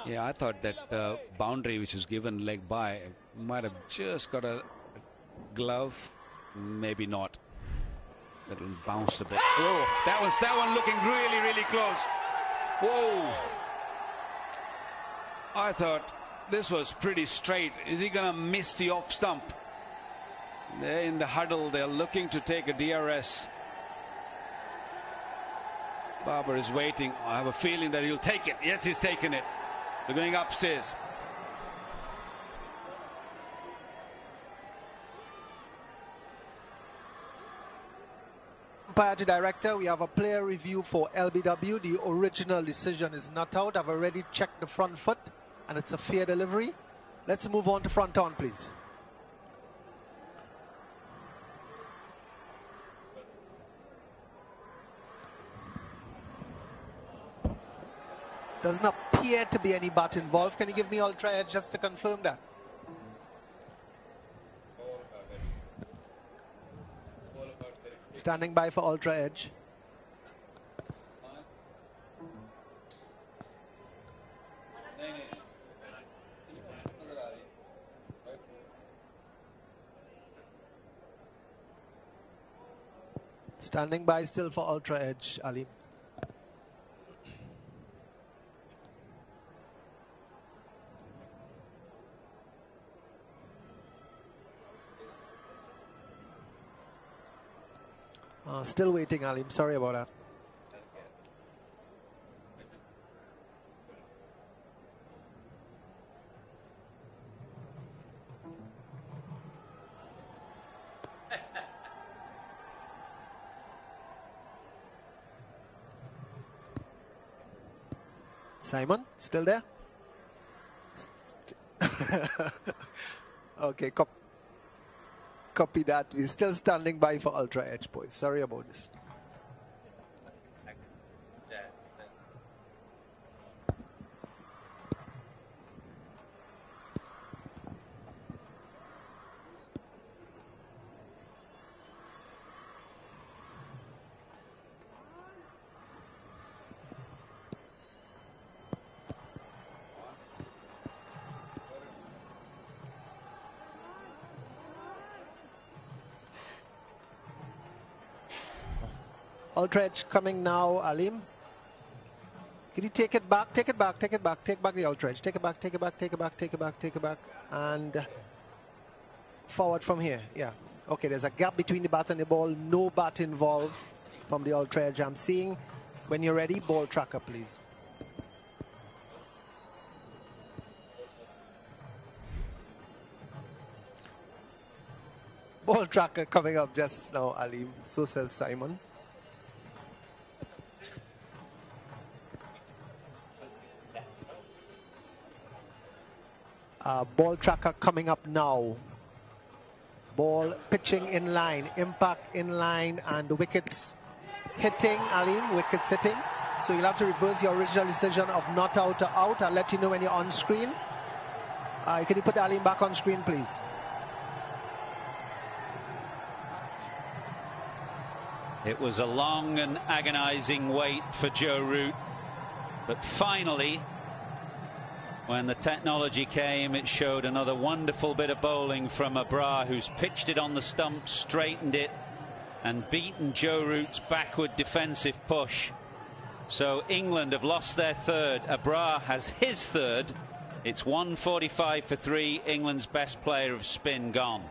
Yeah, I thought that boundary which was given leg by might have just got a glove, maybe not. That one bounced a bit. Oh, that one looking really, really close. Whoa! I thought this was pretty straight. Is he going to miss the off stump? They're in the huddle. They're looking to take a DRS. Barber is waiting. I have a feeling that he'll take it. Yes, he's taken it. They're going upstairs. Umpire to director, we have a player review for LBW. The original decision is not out. I've already checked the front foot and it's a fair delivery. Let's move on to front on, please. Doesn't appear to be any bat involved. Can you give me ultra edge just to confirm that? Standing by for ultra edge. Standing by still for ultra edge, Ali. Still waiting, Alim. Sorry about that. Simon, still there? Okay, copy that. We're still standing by for ultra edge, boys. Sorry about this. Ultra edge coming now, Alim. Can you take it back? Take it back, take it back, take back the ultra edge. Take it back, take it back, take it back, take it back, take it back. And forward from here. Yeah. Okay, there's a gap between the bat and the ball. No bat involved from the ultra edge. I'm seeing when you're ready, ball tracker, please. Ball tracker coming up just now, Alim. So says Simon. Ball tracker coming up now. Ball pitching in line, impact in line, and the wickets hitting, Alim, wickets hitting. So you'll have to reverse your original decision of not out or out. I'll let you know when you're on screen. Can you put Alim back on screen, please? It was a long and agonizing wait for Joe Root, but finally, when the technology came, it showed another wonderful bit of bowling from Abrar, who's pitched it on the stump, straightened it, and beaten Joe Root's backward defensive push. So England have lost their third. Abrar has his third. It's 145 for 3. England's best player of spin gone.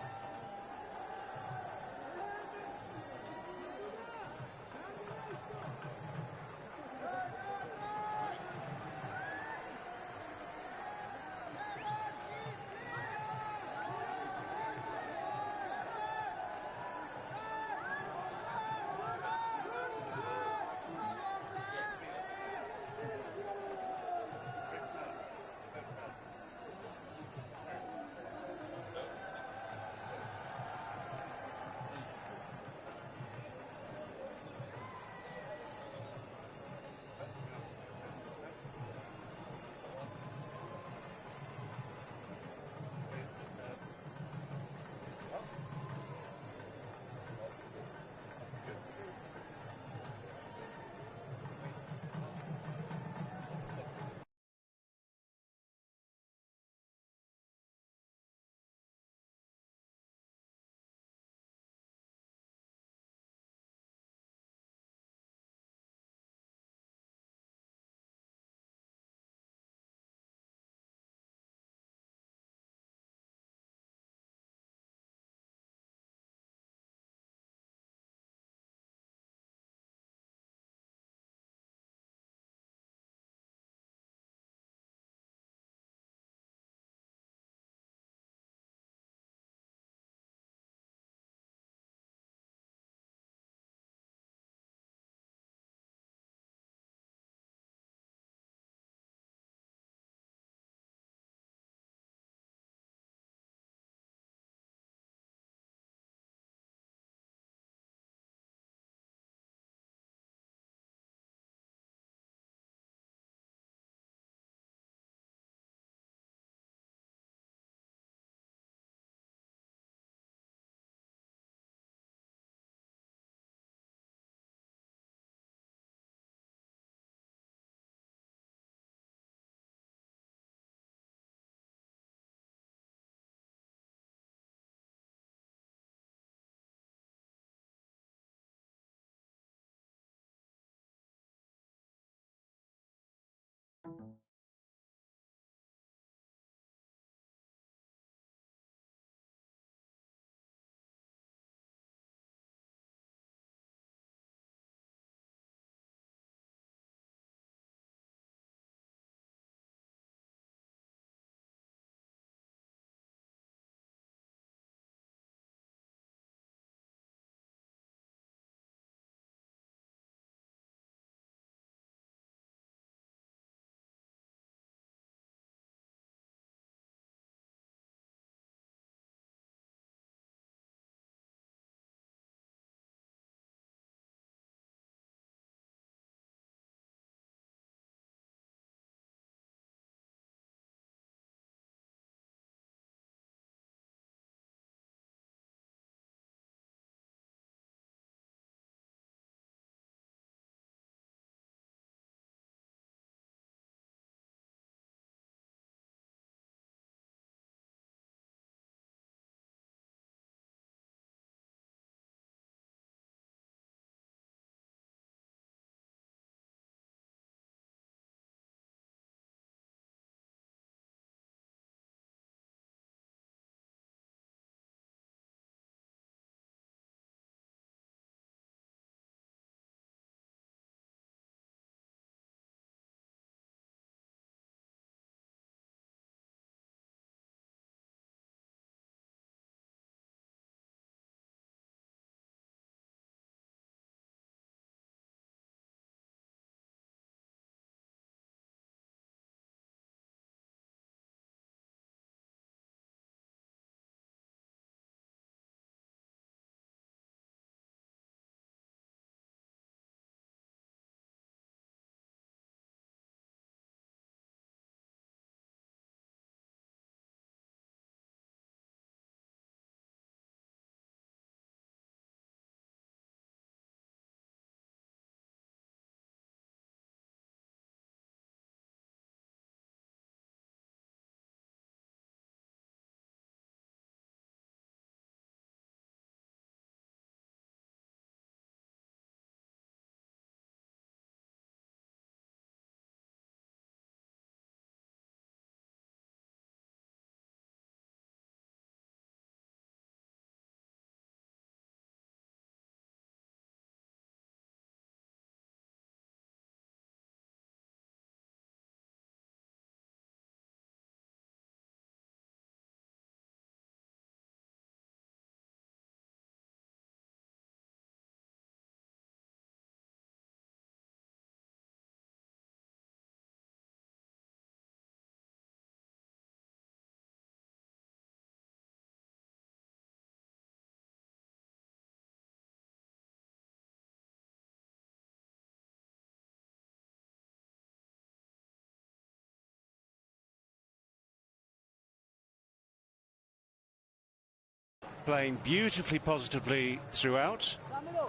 playing beautifully positively throughout.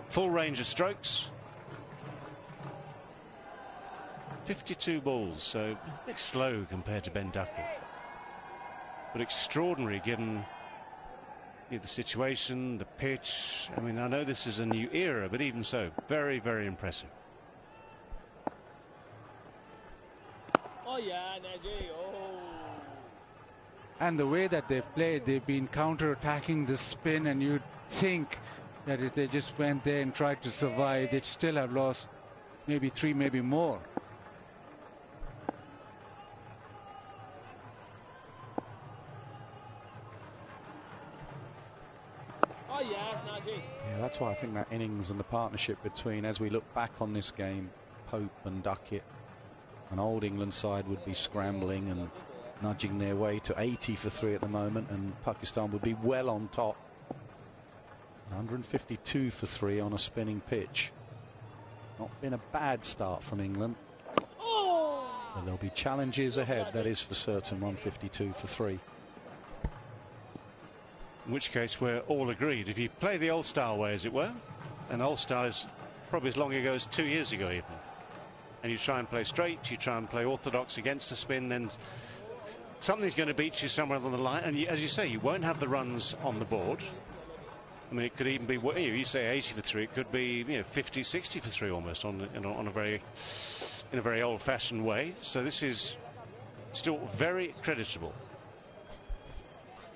Full range of strokes. 52 balls, so a bit slow compared to Ben Duckett. But extraordinary given the situation, the pitch. I mean, I know this is a new era, but even so, very, very impressive. Oh yeah, Najee. Oh. And the way that they've played, they've been counter-attacking the spin, and you'd think that if they just went there and tried to survive, they'd still have lost maybe 3, maybe more. Oh yes, Najee. Yeah, that's why I think that innings and the partnership between, as we look back on this game, Pope and Duckett, an old England side would be scrambling and nudging their way to 80 for 3 at the moment, and Pakistan would be well on top. 152 for 3 on a spinning pitch. Not been a bad start from England. Oh. But there'll be challenges ahead, that is for certain. 152 for 3. In which case we're all agreed. If you play the old style way, as it were, and old style is probably as long ago as 2 years ago even, and you try and play straight, you try and play orthodox against the spin, then something's going to beat you somewhere on the line, and as you say, you won't have the runs on the board. I mean, it could even be, you say 80 for 3, it could be 50, 60 for 3 almost on a very old-fashioned way. So this is still very creditable.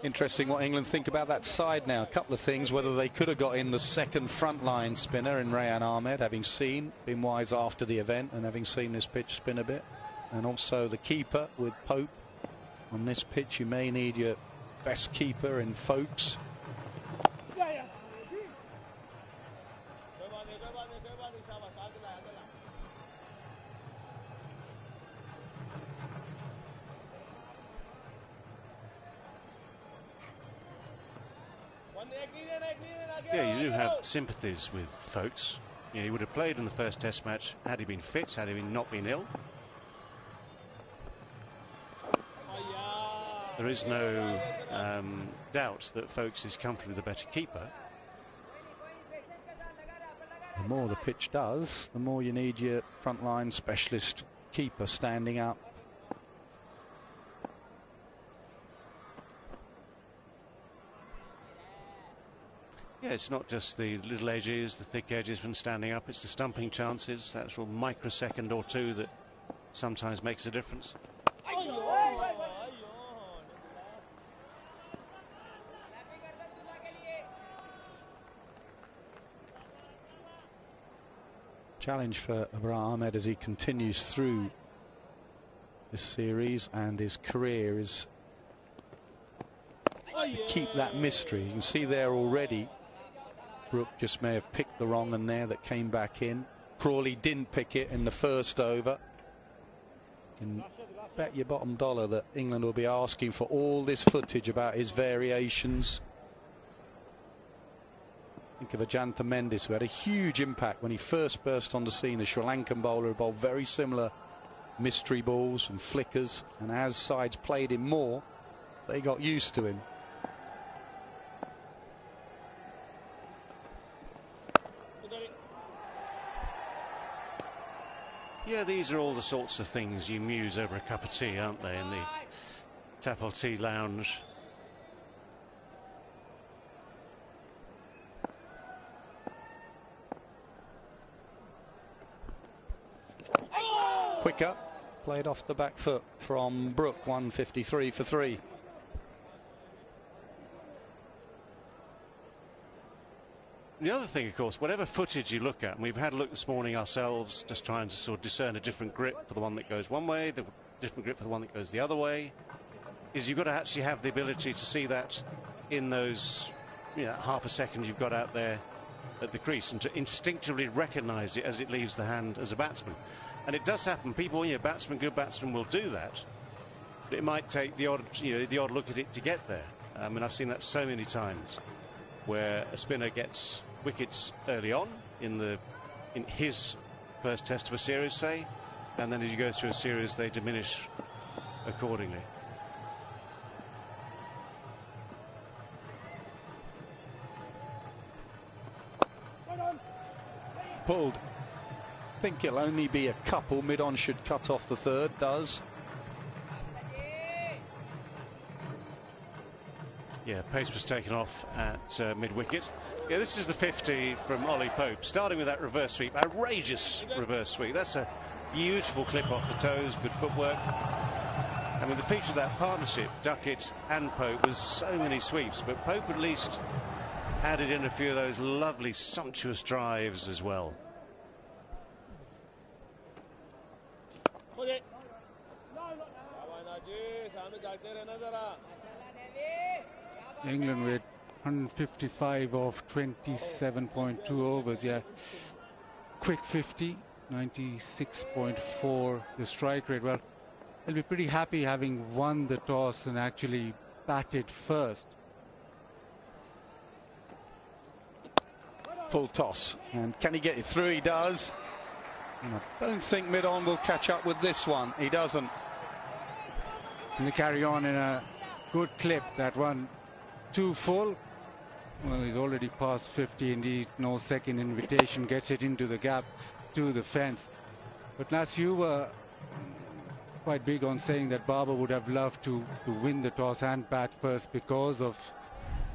Interesting what England think about that side now. A couple of things, whether they could have got in the second frontline spinner in Rayan Ahmed, having been wise after the event and having seen this pitch spin a bit, and also the keeper with Pope. On this pitch you may need your best keeper in Folkes. Yeah, you do have sympathies with Folkes. He would have played in the first Test match had he been fit, had he not been ill. There is no doubt that Folkes is comfortably the better keeper. The more the pitch does, the more you need your frontline specialist keeper standing up. Yeah, it's not just the little edges, the thick edges when standing up, it's the stumping chances, that little microsecond or two that sometimes makes a difference. Challenge for Abraham Ahmed as he continues through this series, and his career is to keep that mystery. You can see there already Brook just may have picked the wrong one there that came back in. Crawley didn't pick it in the first over. You can bet your bottom dollar that England will be asking for all this footage about his variations. Think of Ajantha Mendis, who had a huge impact when he first burst on the scene. A Sri Lankan bowler who bowled very similar mystery balls and flickers, and as sides played him more, they got used to him. Yeah, these are all the sorts of things you muse over a cup of tea, aren't they, in the Tapal Tea Lounge. Quicker, played off the back foot from Brook. 153 for 3. The other thing, of course, whatever footage you look at, and we've had a look this morning ourselves, just trying to sort of discern a different grip for the one that goes one way, the different grip for the one that goes the other way, is you've got to actually have the ability to see that in those, half a second you've got out there at the crease, and to instinctively recognise it as it leaves the hand as a batsman. And it does happen. People, good batsmen will do that. But it might take the odd look at it to get there. I mean, I've seen that so many times, where a spinner gets wickets early on in his first test of a series, say, and then as you go through a series they diminish accordingly. pulled. I think it'll only be a couple. Mid-on should cut off the third, does. Yeah, pace was taken off at mid-wicket. Yeah, this is the 50 from Ollie Pope, starting with that reverse sweep. Outrageous reverse sweep. That's a beautiful clip off the toes, good footwork. I mean, the feature of that partnership, Duckett and Pope, was so many sweeps, but Pope at least added in a few of those lovely, sumptuous drives as well. England with 155 of 27.2 overs. Yeah, quick 50, 96.4 the strike rate. Well, they'll be pretty happy having won the toss and actually batted first. Full toss, and can he get it through? He does. And I don't think mid-on will catch up with this one. He doesn't. And they carry on in a good clip. That one too full. Well, he's already past 50 and he's no second invitation, gets it into the gap to the fence. But Nas, you were quite big on saying that Babar would have loved to win the toss and bat first because of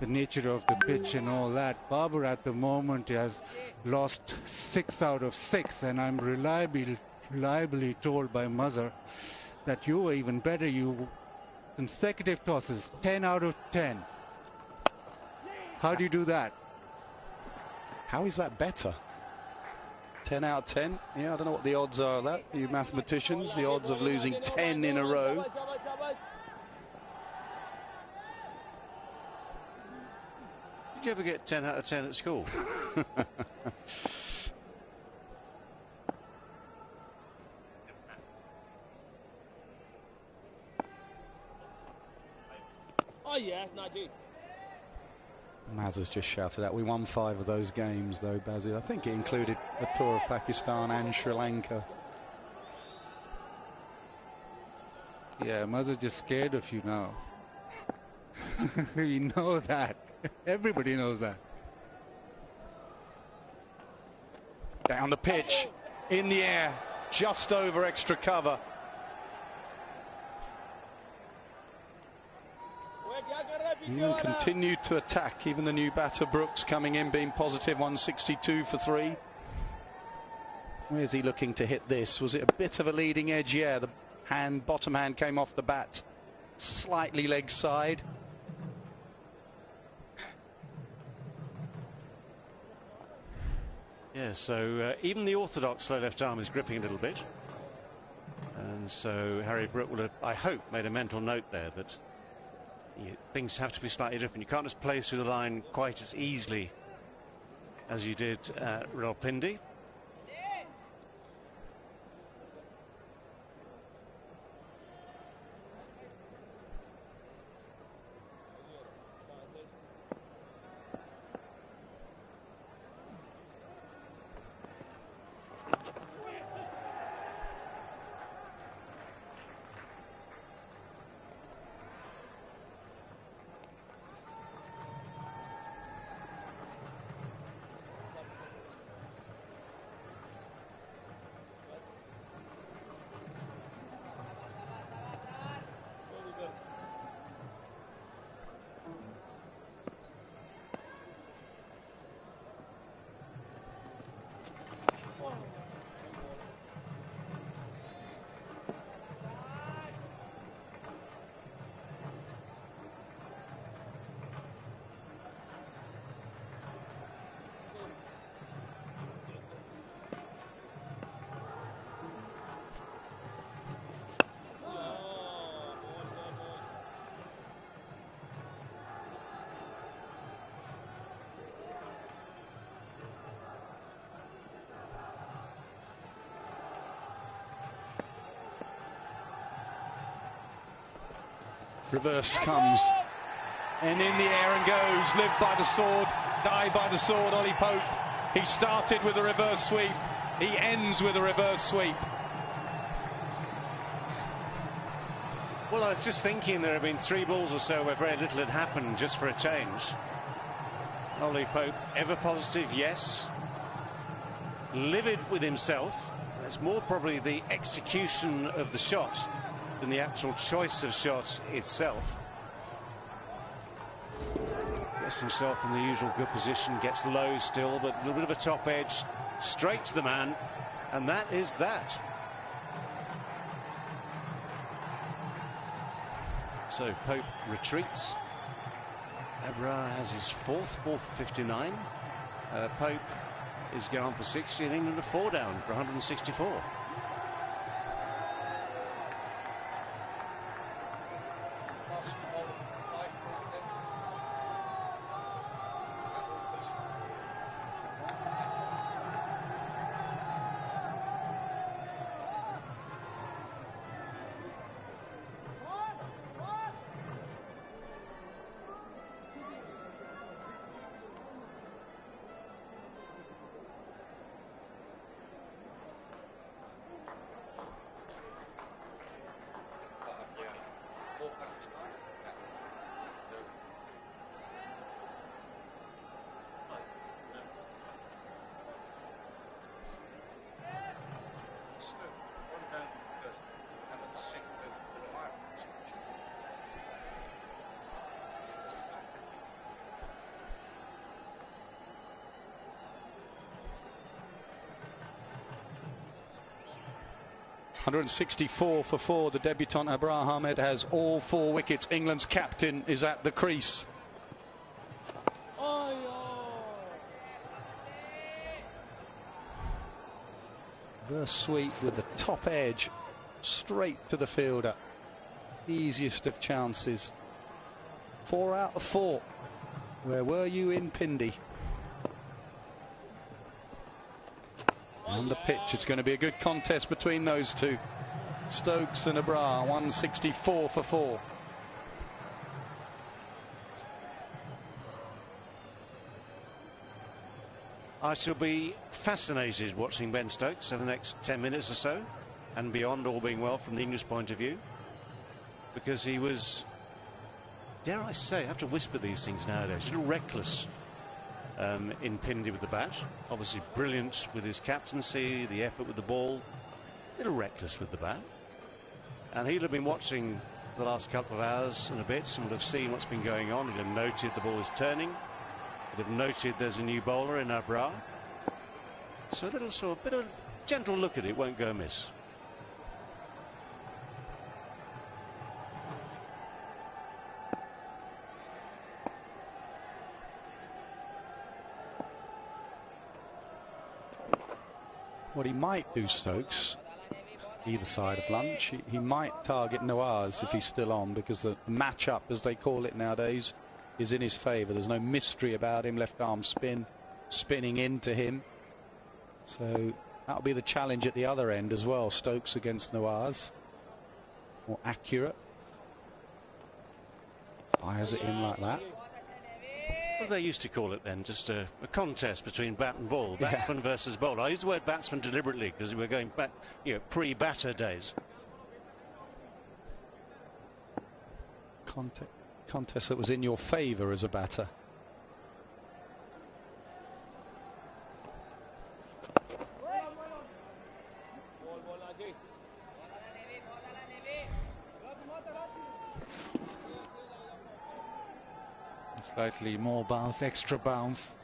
the nature of the pitch and all that. Babar at the moment has lost 6 out of 6, and I'm reliably told by Mazhar that you were even better. You consecutive tosses, 10 out of 10. How do you do that? How is that better? 10 out of 10? Yeah, I don't know what the odds are of that. You mathematicians, the odds of losing 10 in a row. Did you ever get 10 out of 10 at school? Oh yes, Najee. Maz has just shouted out. We won 5 of those games, though, Basil. I think it included the tour of Pakistan and Sri Lanka. Yeah, Mazhar's just scared of you now. We know that. Everybody knows that. Down the pitch, in the air, just over extra cover. England continued to attack, even the new batter Brooks coming in being positive, 162 for 3. Where's he looking to hit this? Was it a bit of a leading edge? Yeah, the bottom hand came off the bat slightly leg side. Yeah, so even the orthodox slow left arm is gripping a little bit. And so Harry Brook will have, I hope, made a mental note there that things have to be slightly different. You can't just play through the line quite as easily as you did at Rawalpindi. Reverse comes, and in the air and goes. Live by the sword, die by the sword. Ollie Pope. He started with a reverse sweep. He ends with a reverse sweep. Well, I was just thinking there have been 3 balls or so where very little had happened, just for a change. Ollie Pope, ever positive, yes. livid with himself. It's more probably the execution of the shot than the actual choice of shot itself. Gets himself in the usual good position, gets low still, but a little bit of a top edge, straight to the man, and that is that. So Pope retreats. Abra has his fourth ball for 59. Pope is going for 60 and England are 4 down for 164. .164 for 4. The debutant Abra Ahmed has all 4 wickets. England's captain is at the crease. Reverse sweep with the top edge straight to the fielder. Easiest of chances. 4 out of 4. Where were you in Pindi? On the pitch, it's going to be a good contest between those two. Stokes and Abra, 164 for 4. I shall be fascinated watching Ben Stokes over the next 10 minutes or so, and beyond, all being well from the English point of view, because he was, dare I say, I have to whisper these things nowadays, a little reckless in Pindi with the bat. Obviously brilliant with his captaincy, the effort with the ball, a little reckless with the bat. And he'll have been watching the last couple of hours and a bit and would have seen what's been going on. He'll have noted the ball is turning. He'll have noted there's a new bowler in Abra. So a little sort of bit of a gentle look at it won't go amiss. What he might do, Stokes, either side of lunch, he might target Nawaz if he's still on, because the match-up, as they call it nowadays, is in his favour. There's no mystery about him. Left arm spin, spinning into him. So that'll be the challenge at the other end as well. Stokes against Nawaz. More accurate. Fires it in like that. What do they used to call it then? Just a contest between bat and ball, batsman versus bowler. I use the word batsman deliberately because we're going back, pre-batter days. Contest that was in your favour as a batter. Slightly more bounce, extra bounce,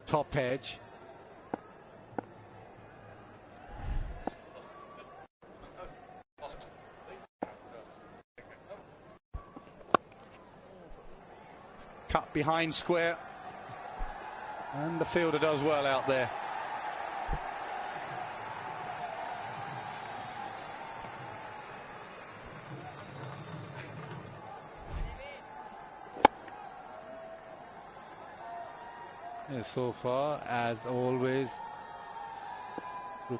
top edge. Cut behind square, and the fielder does well out there. So far, as always,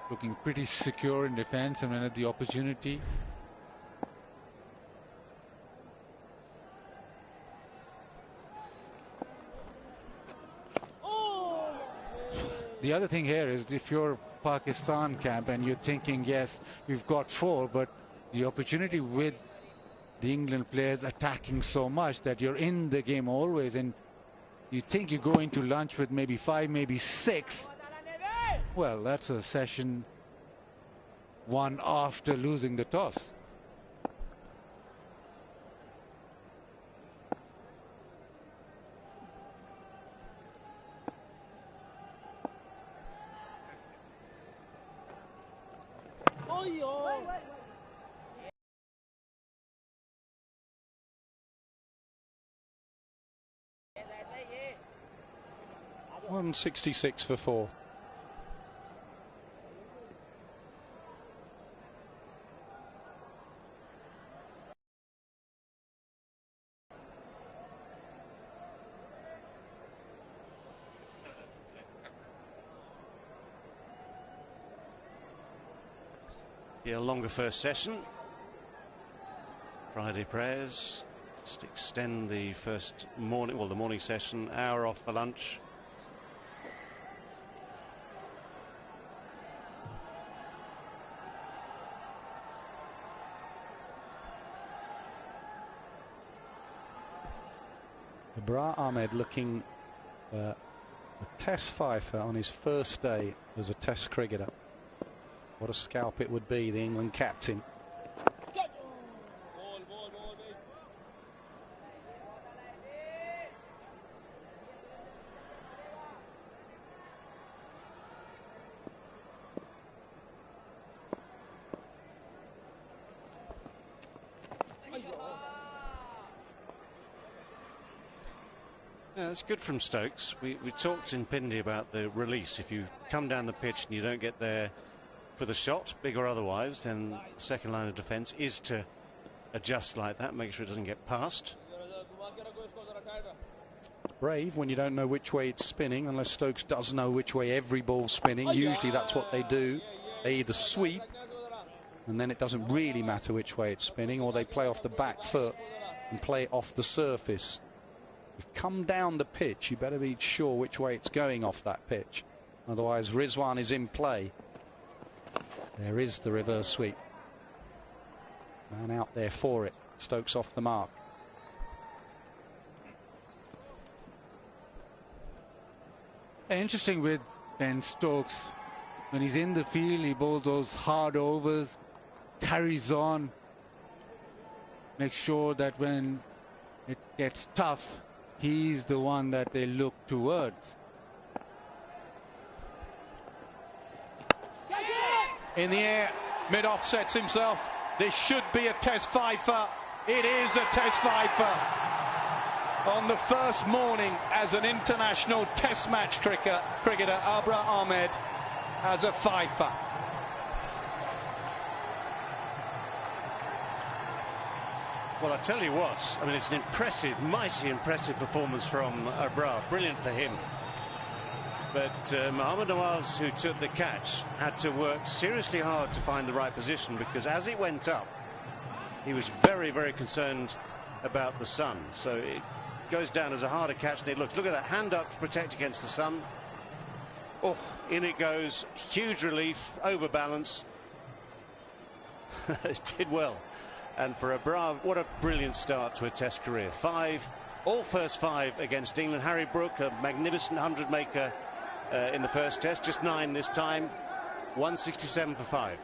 looking pretty secure in defense, and when at the opportunity. The other thing here is, if you're Pakistan camp and you're thinking, yes, we've got 4, but the opportunity with the England players attacking so much that you're in the game always, and you think you go into lunch with maybe 5, maybe 6, Well, that's a session won after losing the toss. Oi, oi. 166 for 4. Yeah, longer first session. Friday prayers. Just extend the first morning, well, the morning session, hour off for lunch. Abrar Ahmed looking a test fifer on his first day as a test cricketer. What a scalp it would be, the England captain. Yeah, that's good from Stokes. We talked in Pindi about the release. If you come down the pitch and you don't get there for the shot, big or otherwise, then the second line of defence is to adjust like that, make sure it doesn't get past. Brave when you don't know which way it's spinning, unless Stokes does know which way every ball's spinning. Usually that's what they do. They either sweep, and then it doesn't really matter which way it's spinning, or they play off the back foot and play off the surface. If you come down the pitch, you better be sure which way it's going off that pitch. Otherwise, Rizwan is in play. There is the reverse sweep. Man out there for it. Stokes off the mark. Interesting with Ben Stokes. When he's in the field, he bowls those hard overs, carries on, makes sure that when it gets tough, he's the one that they look towards. In the air, mid-off sets himself. This should be a test fifer. It is a test fifer. On the first morning as an international test match cricketer, Abrar Ahmed as a fifer. Well, I tell you what, I mean, it's an impressive, mighty impressive performance from Abrar. Brilliant for him. But Mohammad Nawaz, who took the catch, had to work seriously hard to find the right position, because as it went up, he was very, very concerned about the sun. So it goes down as a harder catch than it looks. Look at that, hand up to protect against the sun. Oh, in it goes. Huge relief, overbalance. It did well. And for Abrar, what a brilliant start to a test career. 5, all first 5 against England. Harry Brook, a magnificent 100 maker in the first test, just 9 this time. 167 for 5.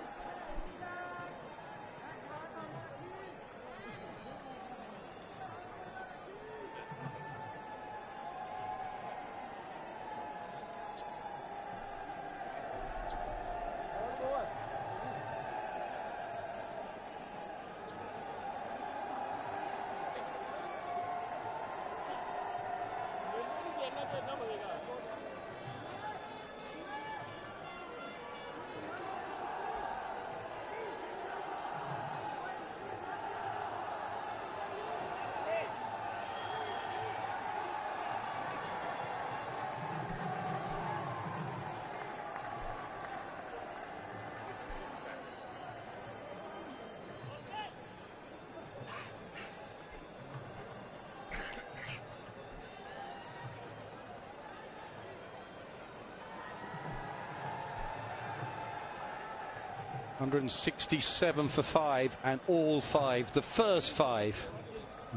$167 for 5, and all 5, the first 5.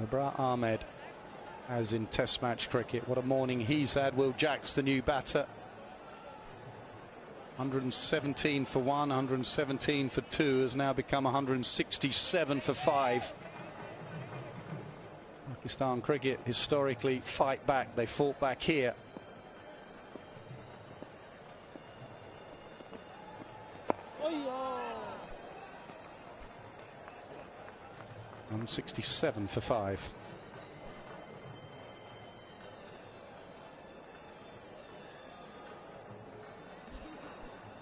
Abrar Ahmed, as in test match cricket. What a morning he's had. Will Jacks, the new batter. 117 for 1, 117 for 2 has now become 167 for 5. Pakistan cricket historically fight back. They fought back here. Oh, yeah. 167 for 5.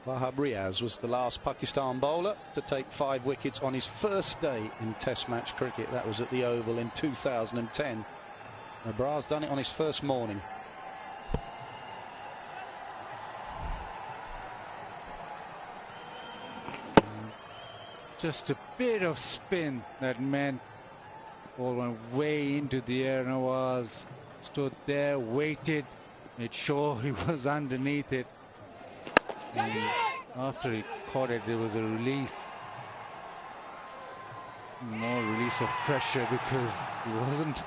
Wahab Riaz was the last Pakistan bowler to take 5 wickets on his first day in Test match cricket. That was at the Oval in 2010. Abrar's done it on his first morning. Just a bit of spin that meant ball went way into the air. Nawaz stood there, waited, made sure he was underneath it. And after he caught it, there was a release. More release of pressure because he wasn't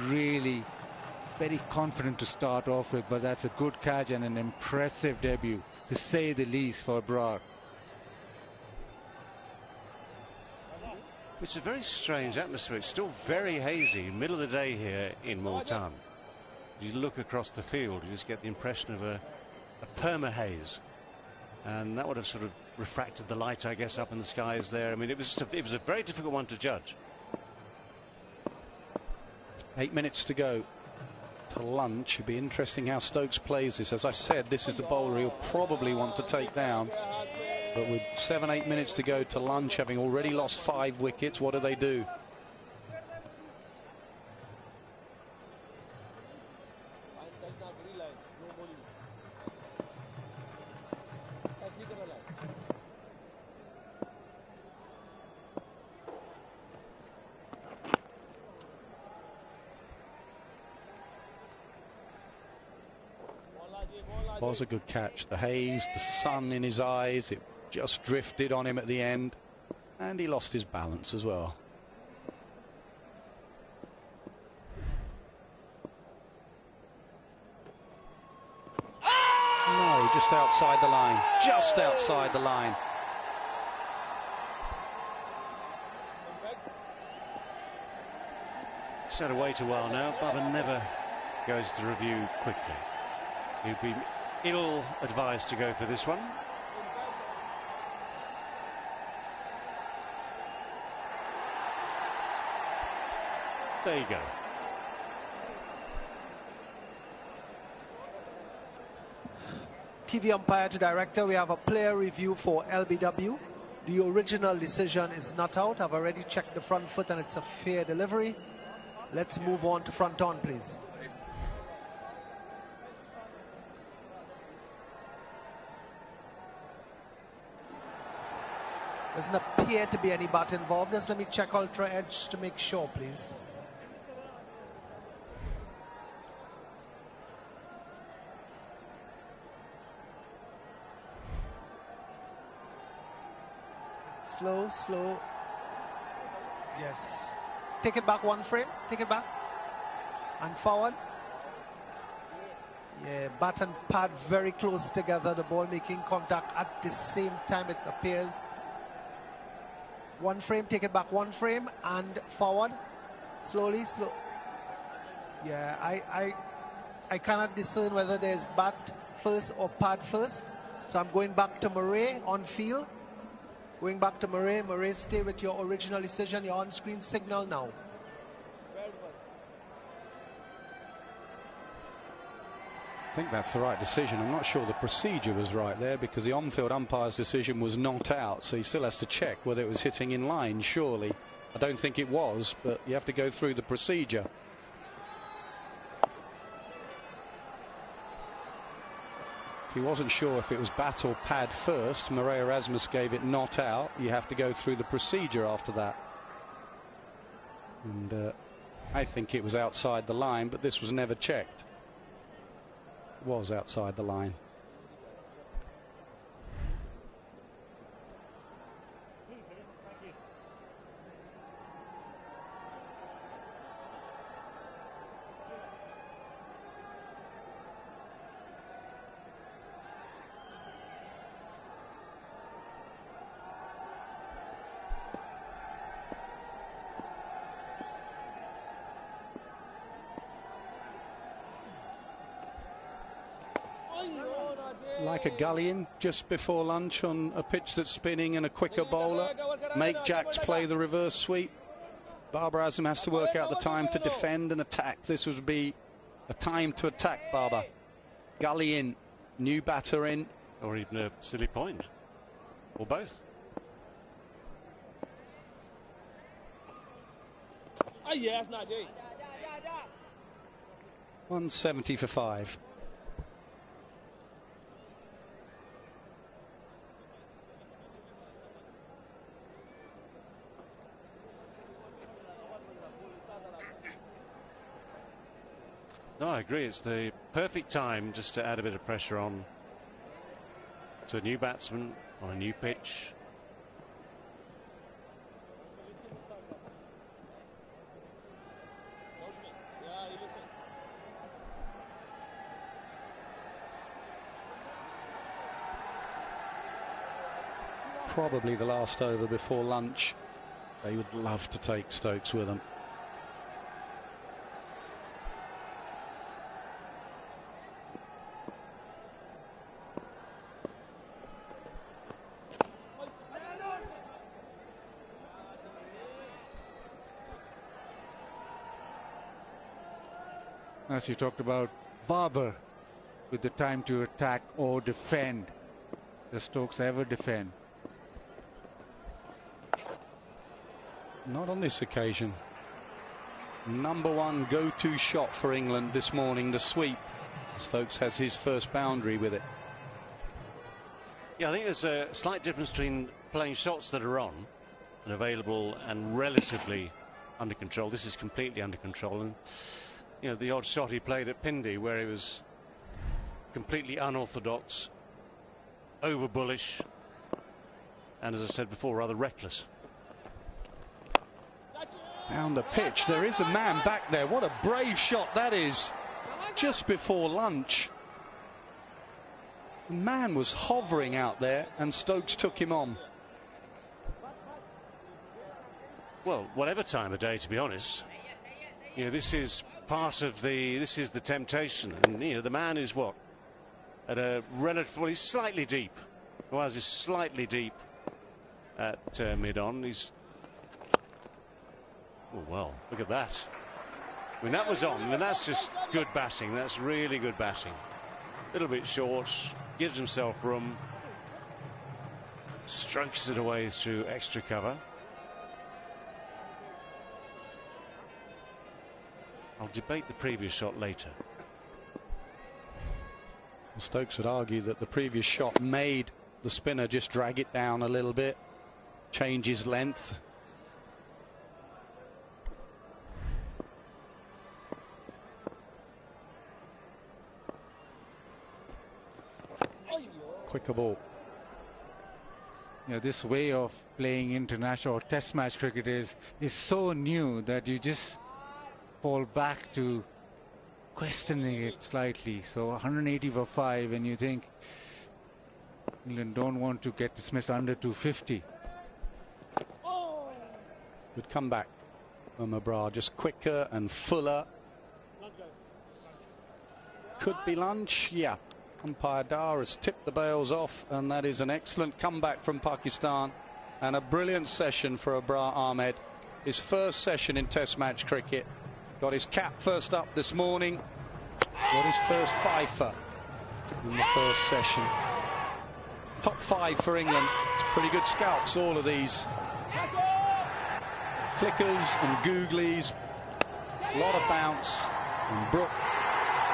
really very confident to start off with, but that's a good catch and an impressive debut, to say the least, for Abrar. It's a very strange atmosphere. It's still very hazy, middle of the day here in Multan. You look across the field, you just get the impression of a perma-haze. And that would have sort of refracted the light, I guess, up in the skies there. I mean, it was a very difficult one to judge. 8 minutes to go to lunch. It'd be interesting how Stokes plays this. As I said, this is the bowler he'll probably want to take down. But with 7-8 minutes to go to lunch, having already lost 5 wickets, what do they do? Was a good catch. The haze, the sun in his eyes, it just drifted on him at the end, and he lost his balance as well. No, just outside the line. Just outside the line. He's had to wait a while now. Baba never goes to review quickly. He'd be ill-advised to go for this one. There you go. TV umpire to director, we have a player review for LBW. The original decision is not out. I've already checked the front foot and it's a fair delivery. Let's move on to front on, please. Doesn't appear to be any bat involved. Just let me check Ultra Edge to make sure, please. Slow, slow. Yes. Take it back 1 frame. Take it back. And forward. Yeah, bat and pad very close together. The ball making contact at the same time, it appears. 1 frame, take it back 1 frame and forward. Slowly, slow. Yeah, I cannot discern whether there's bat first or pad first. So I'm going back to Murray on field. Going back to Murray. Murray, stay with your original decision, your on-screen signal now. I think that's the right decision. I'm not sure the procedure was right there because the on-field umpire's decision was not out, so he still has to check whether it was hitting in line, surely. I don't think it was, but you have to go through the procedure. If he wasn't sure if it was bat or pad first, Murray Erasmus gave it not out. You have to go through the procedure after that. And I think it was outside the line, but this was never checked. Was outside the line. like a gully-in just before lunch on a pitch that's spinning and a quicker bowler. Make Jacks play the reverse sweep. Babar Azam has to work out the time to defend and attack. This would be a time to attack Babar. Gully in, new batter in. Or even a silly point. Or both. Oh, yeah, that's not Jay. 170 for 5. No, I agree. It's the perfect time just to add a bit of pressure on to a new batsman on a new pitch. Probably the last over before lunch. They would love to take Stokes with them. As you talked about Babar with the time to attack or defend. Does Stokes ever defend? Not on this occasion. Number one go-to shot for England this morning, the sweep. Stokes has his first boundary with it. Yeah, I think there's a slight difference between playing shots that are on and available and relatively under control. This is completely under control. And, you know, the odd shot he played at Pindi where it was completely unorthodox, over bullish, and as I said before, rather reckless. Down the pitch, there is a man back there. What a brave shot that is. Just before lunch. The man was hovering out there and Stokes took him on. Well, whatever time of day, to be honest. You know, this is part of this is the temptation. And, you know, the man is what? At a relative, well, he's slightly deep. Fawaz is slightly deep at mid-on. He's, oh, well, look at that. I mean, that was on. I mean, that's just good batting. That's really good batting. A little bit short, gives himself room, strokes it away through extra cover. I'll debate the previous shot later. Stokes would argue that the previous shot made the spinner just drag it down a little bit, change his length. Quicker ball. You know, this way of playing international or test match cricket is so new that you just fall back to questioning it slightly. So 180 for 5, and you think England don't want to get dismissed under 250. Good comeback from Abrar, just quicker and fuller. Could be lunch, yeah. Umpire Dar has tipped the bails off, and that is an excellent comeback from Pakistan and a brilliant session for Abrar Ahmed. His first session in Test match cricket. Got his cap first up this morning. Got his first fifer in the first session. Top 5 for England. It's pretty good scalps, all of these. Flickers and googlies. A lot of bounce. And Brook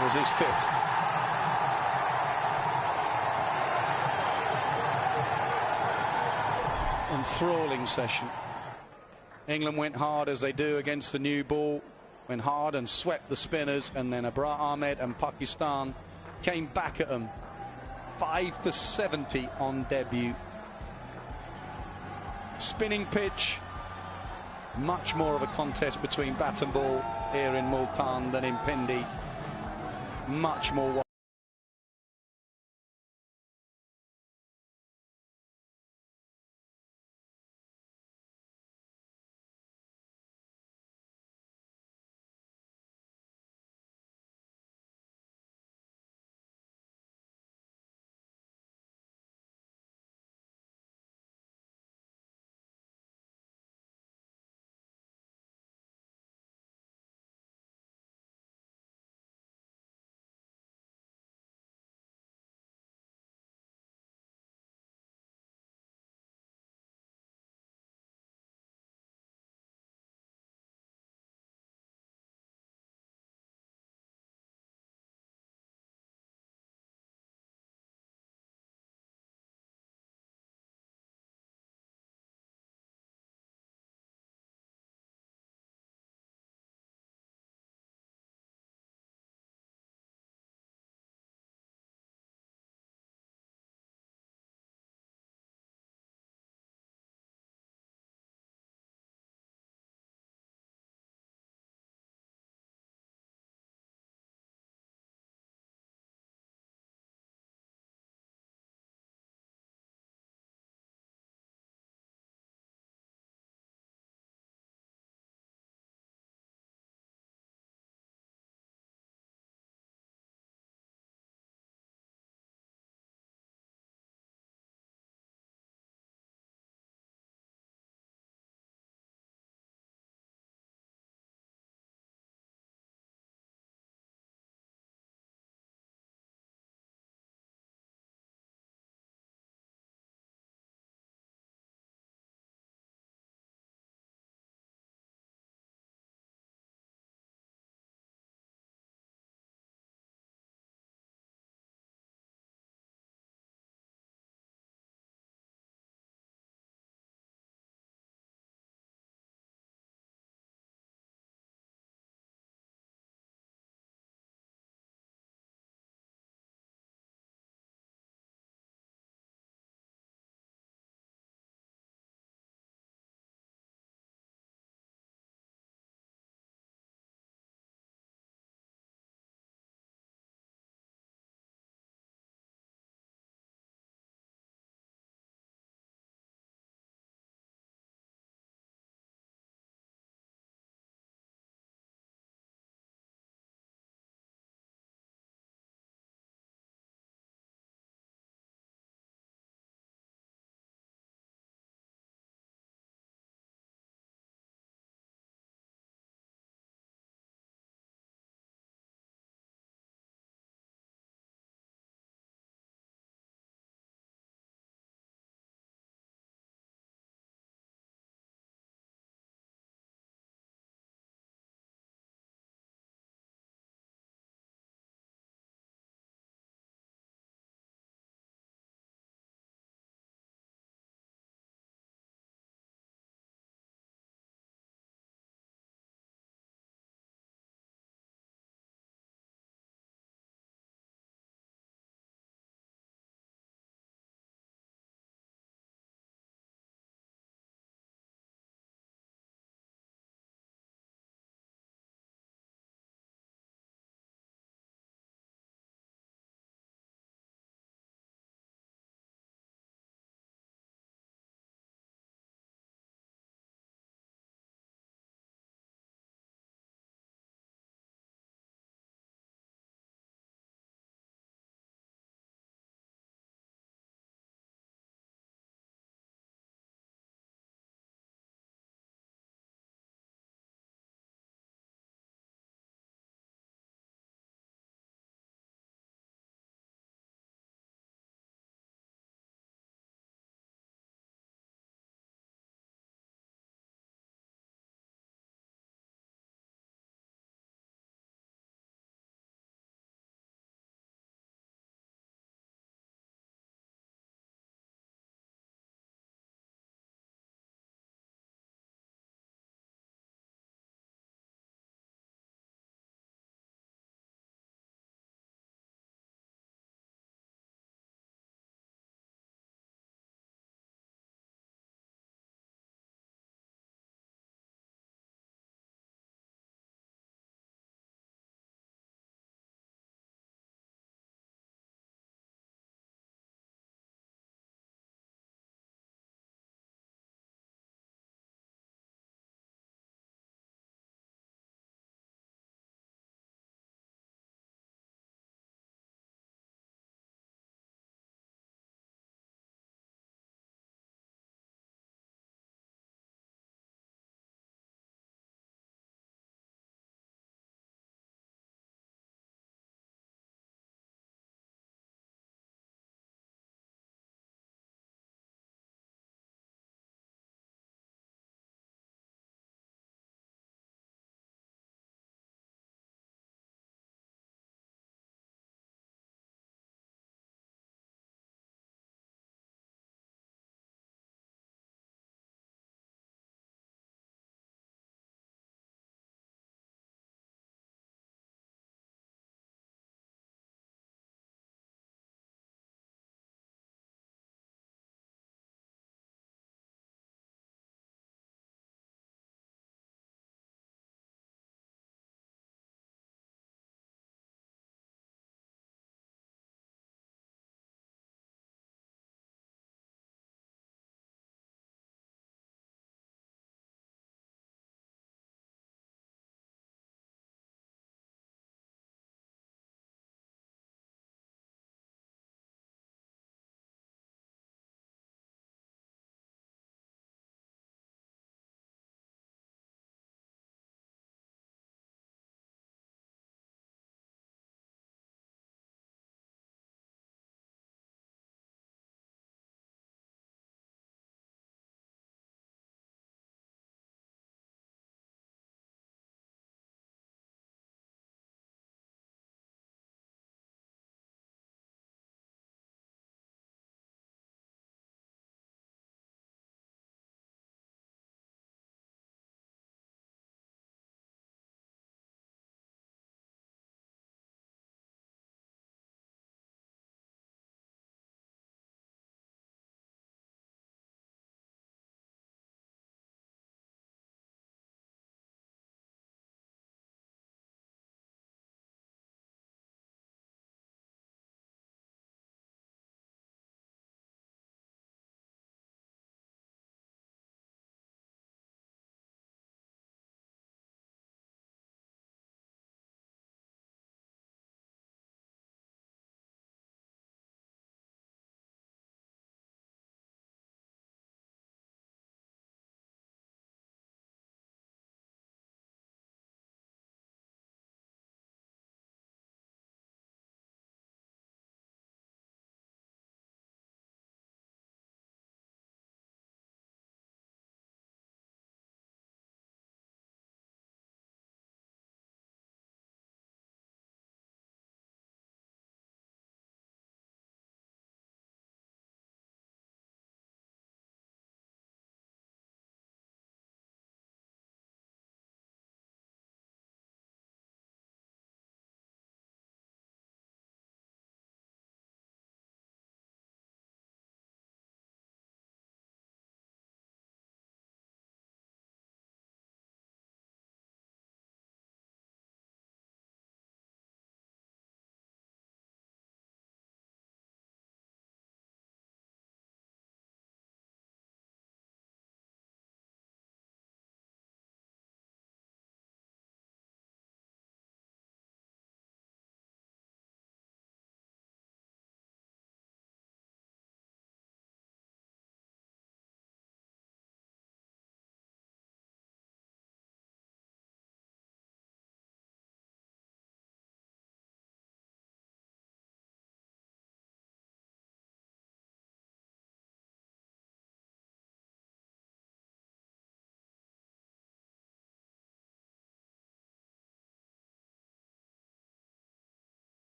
was his 5th. Enthralling session. England went hard as they do against the new ball. Went hard and swept the spinners, and then Abrar Ahmed and Pakistan came back at them. 5 for 70 on debut. Spinning pitch. Much more of a contest between bat and ball here in Multan than in Pindi. Much more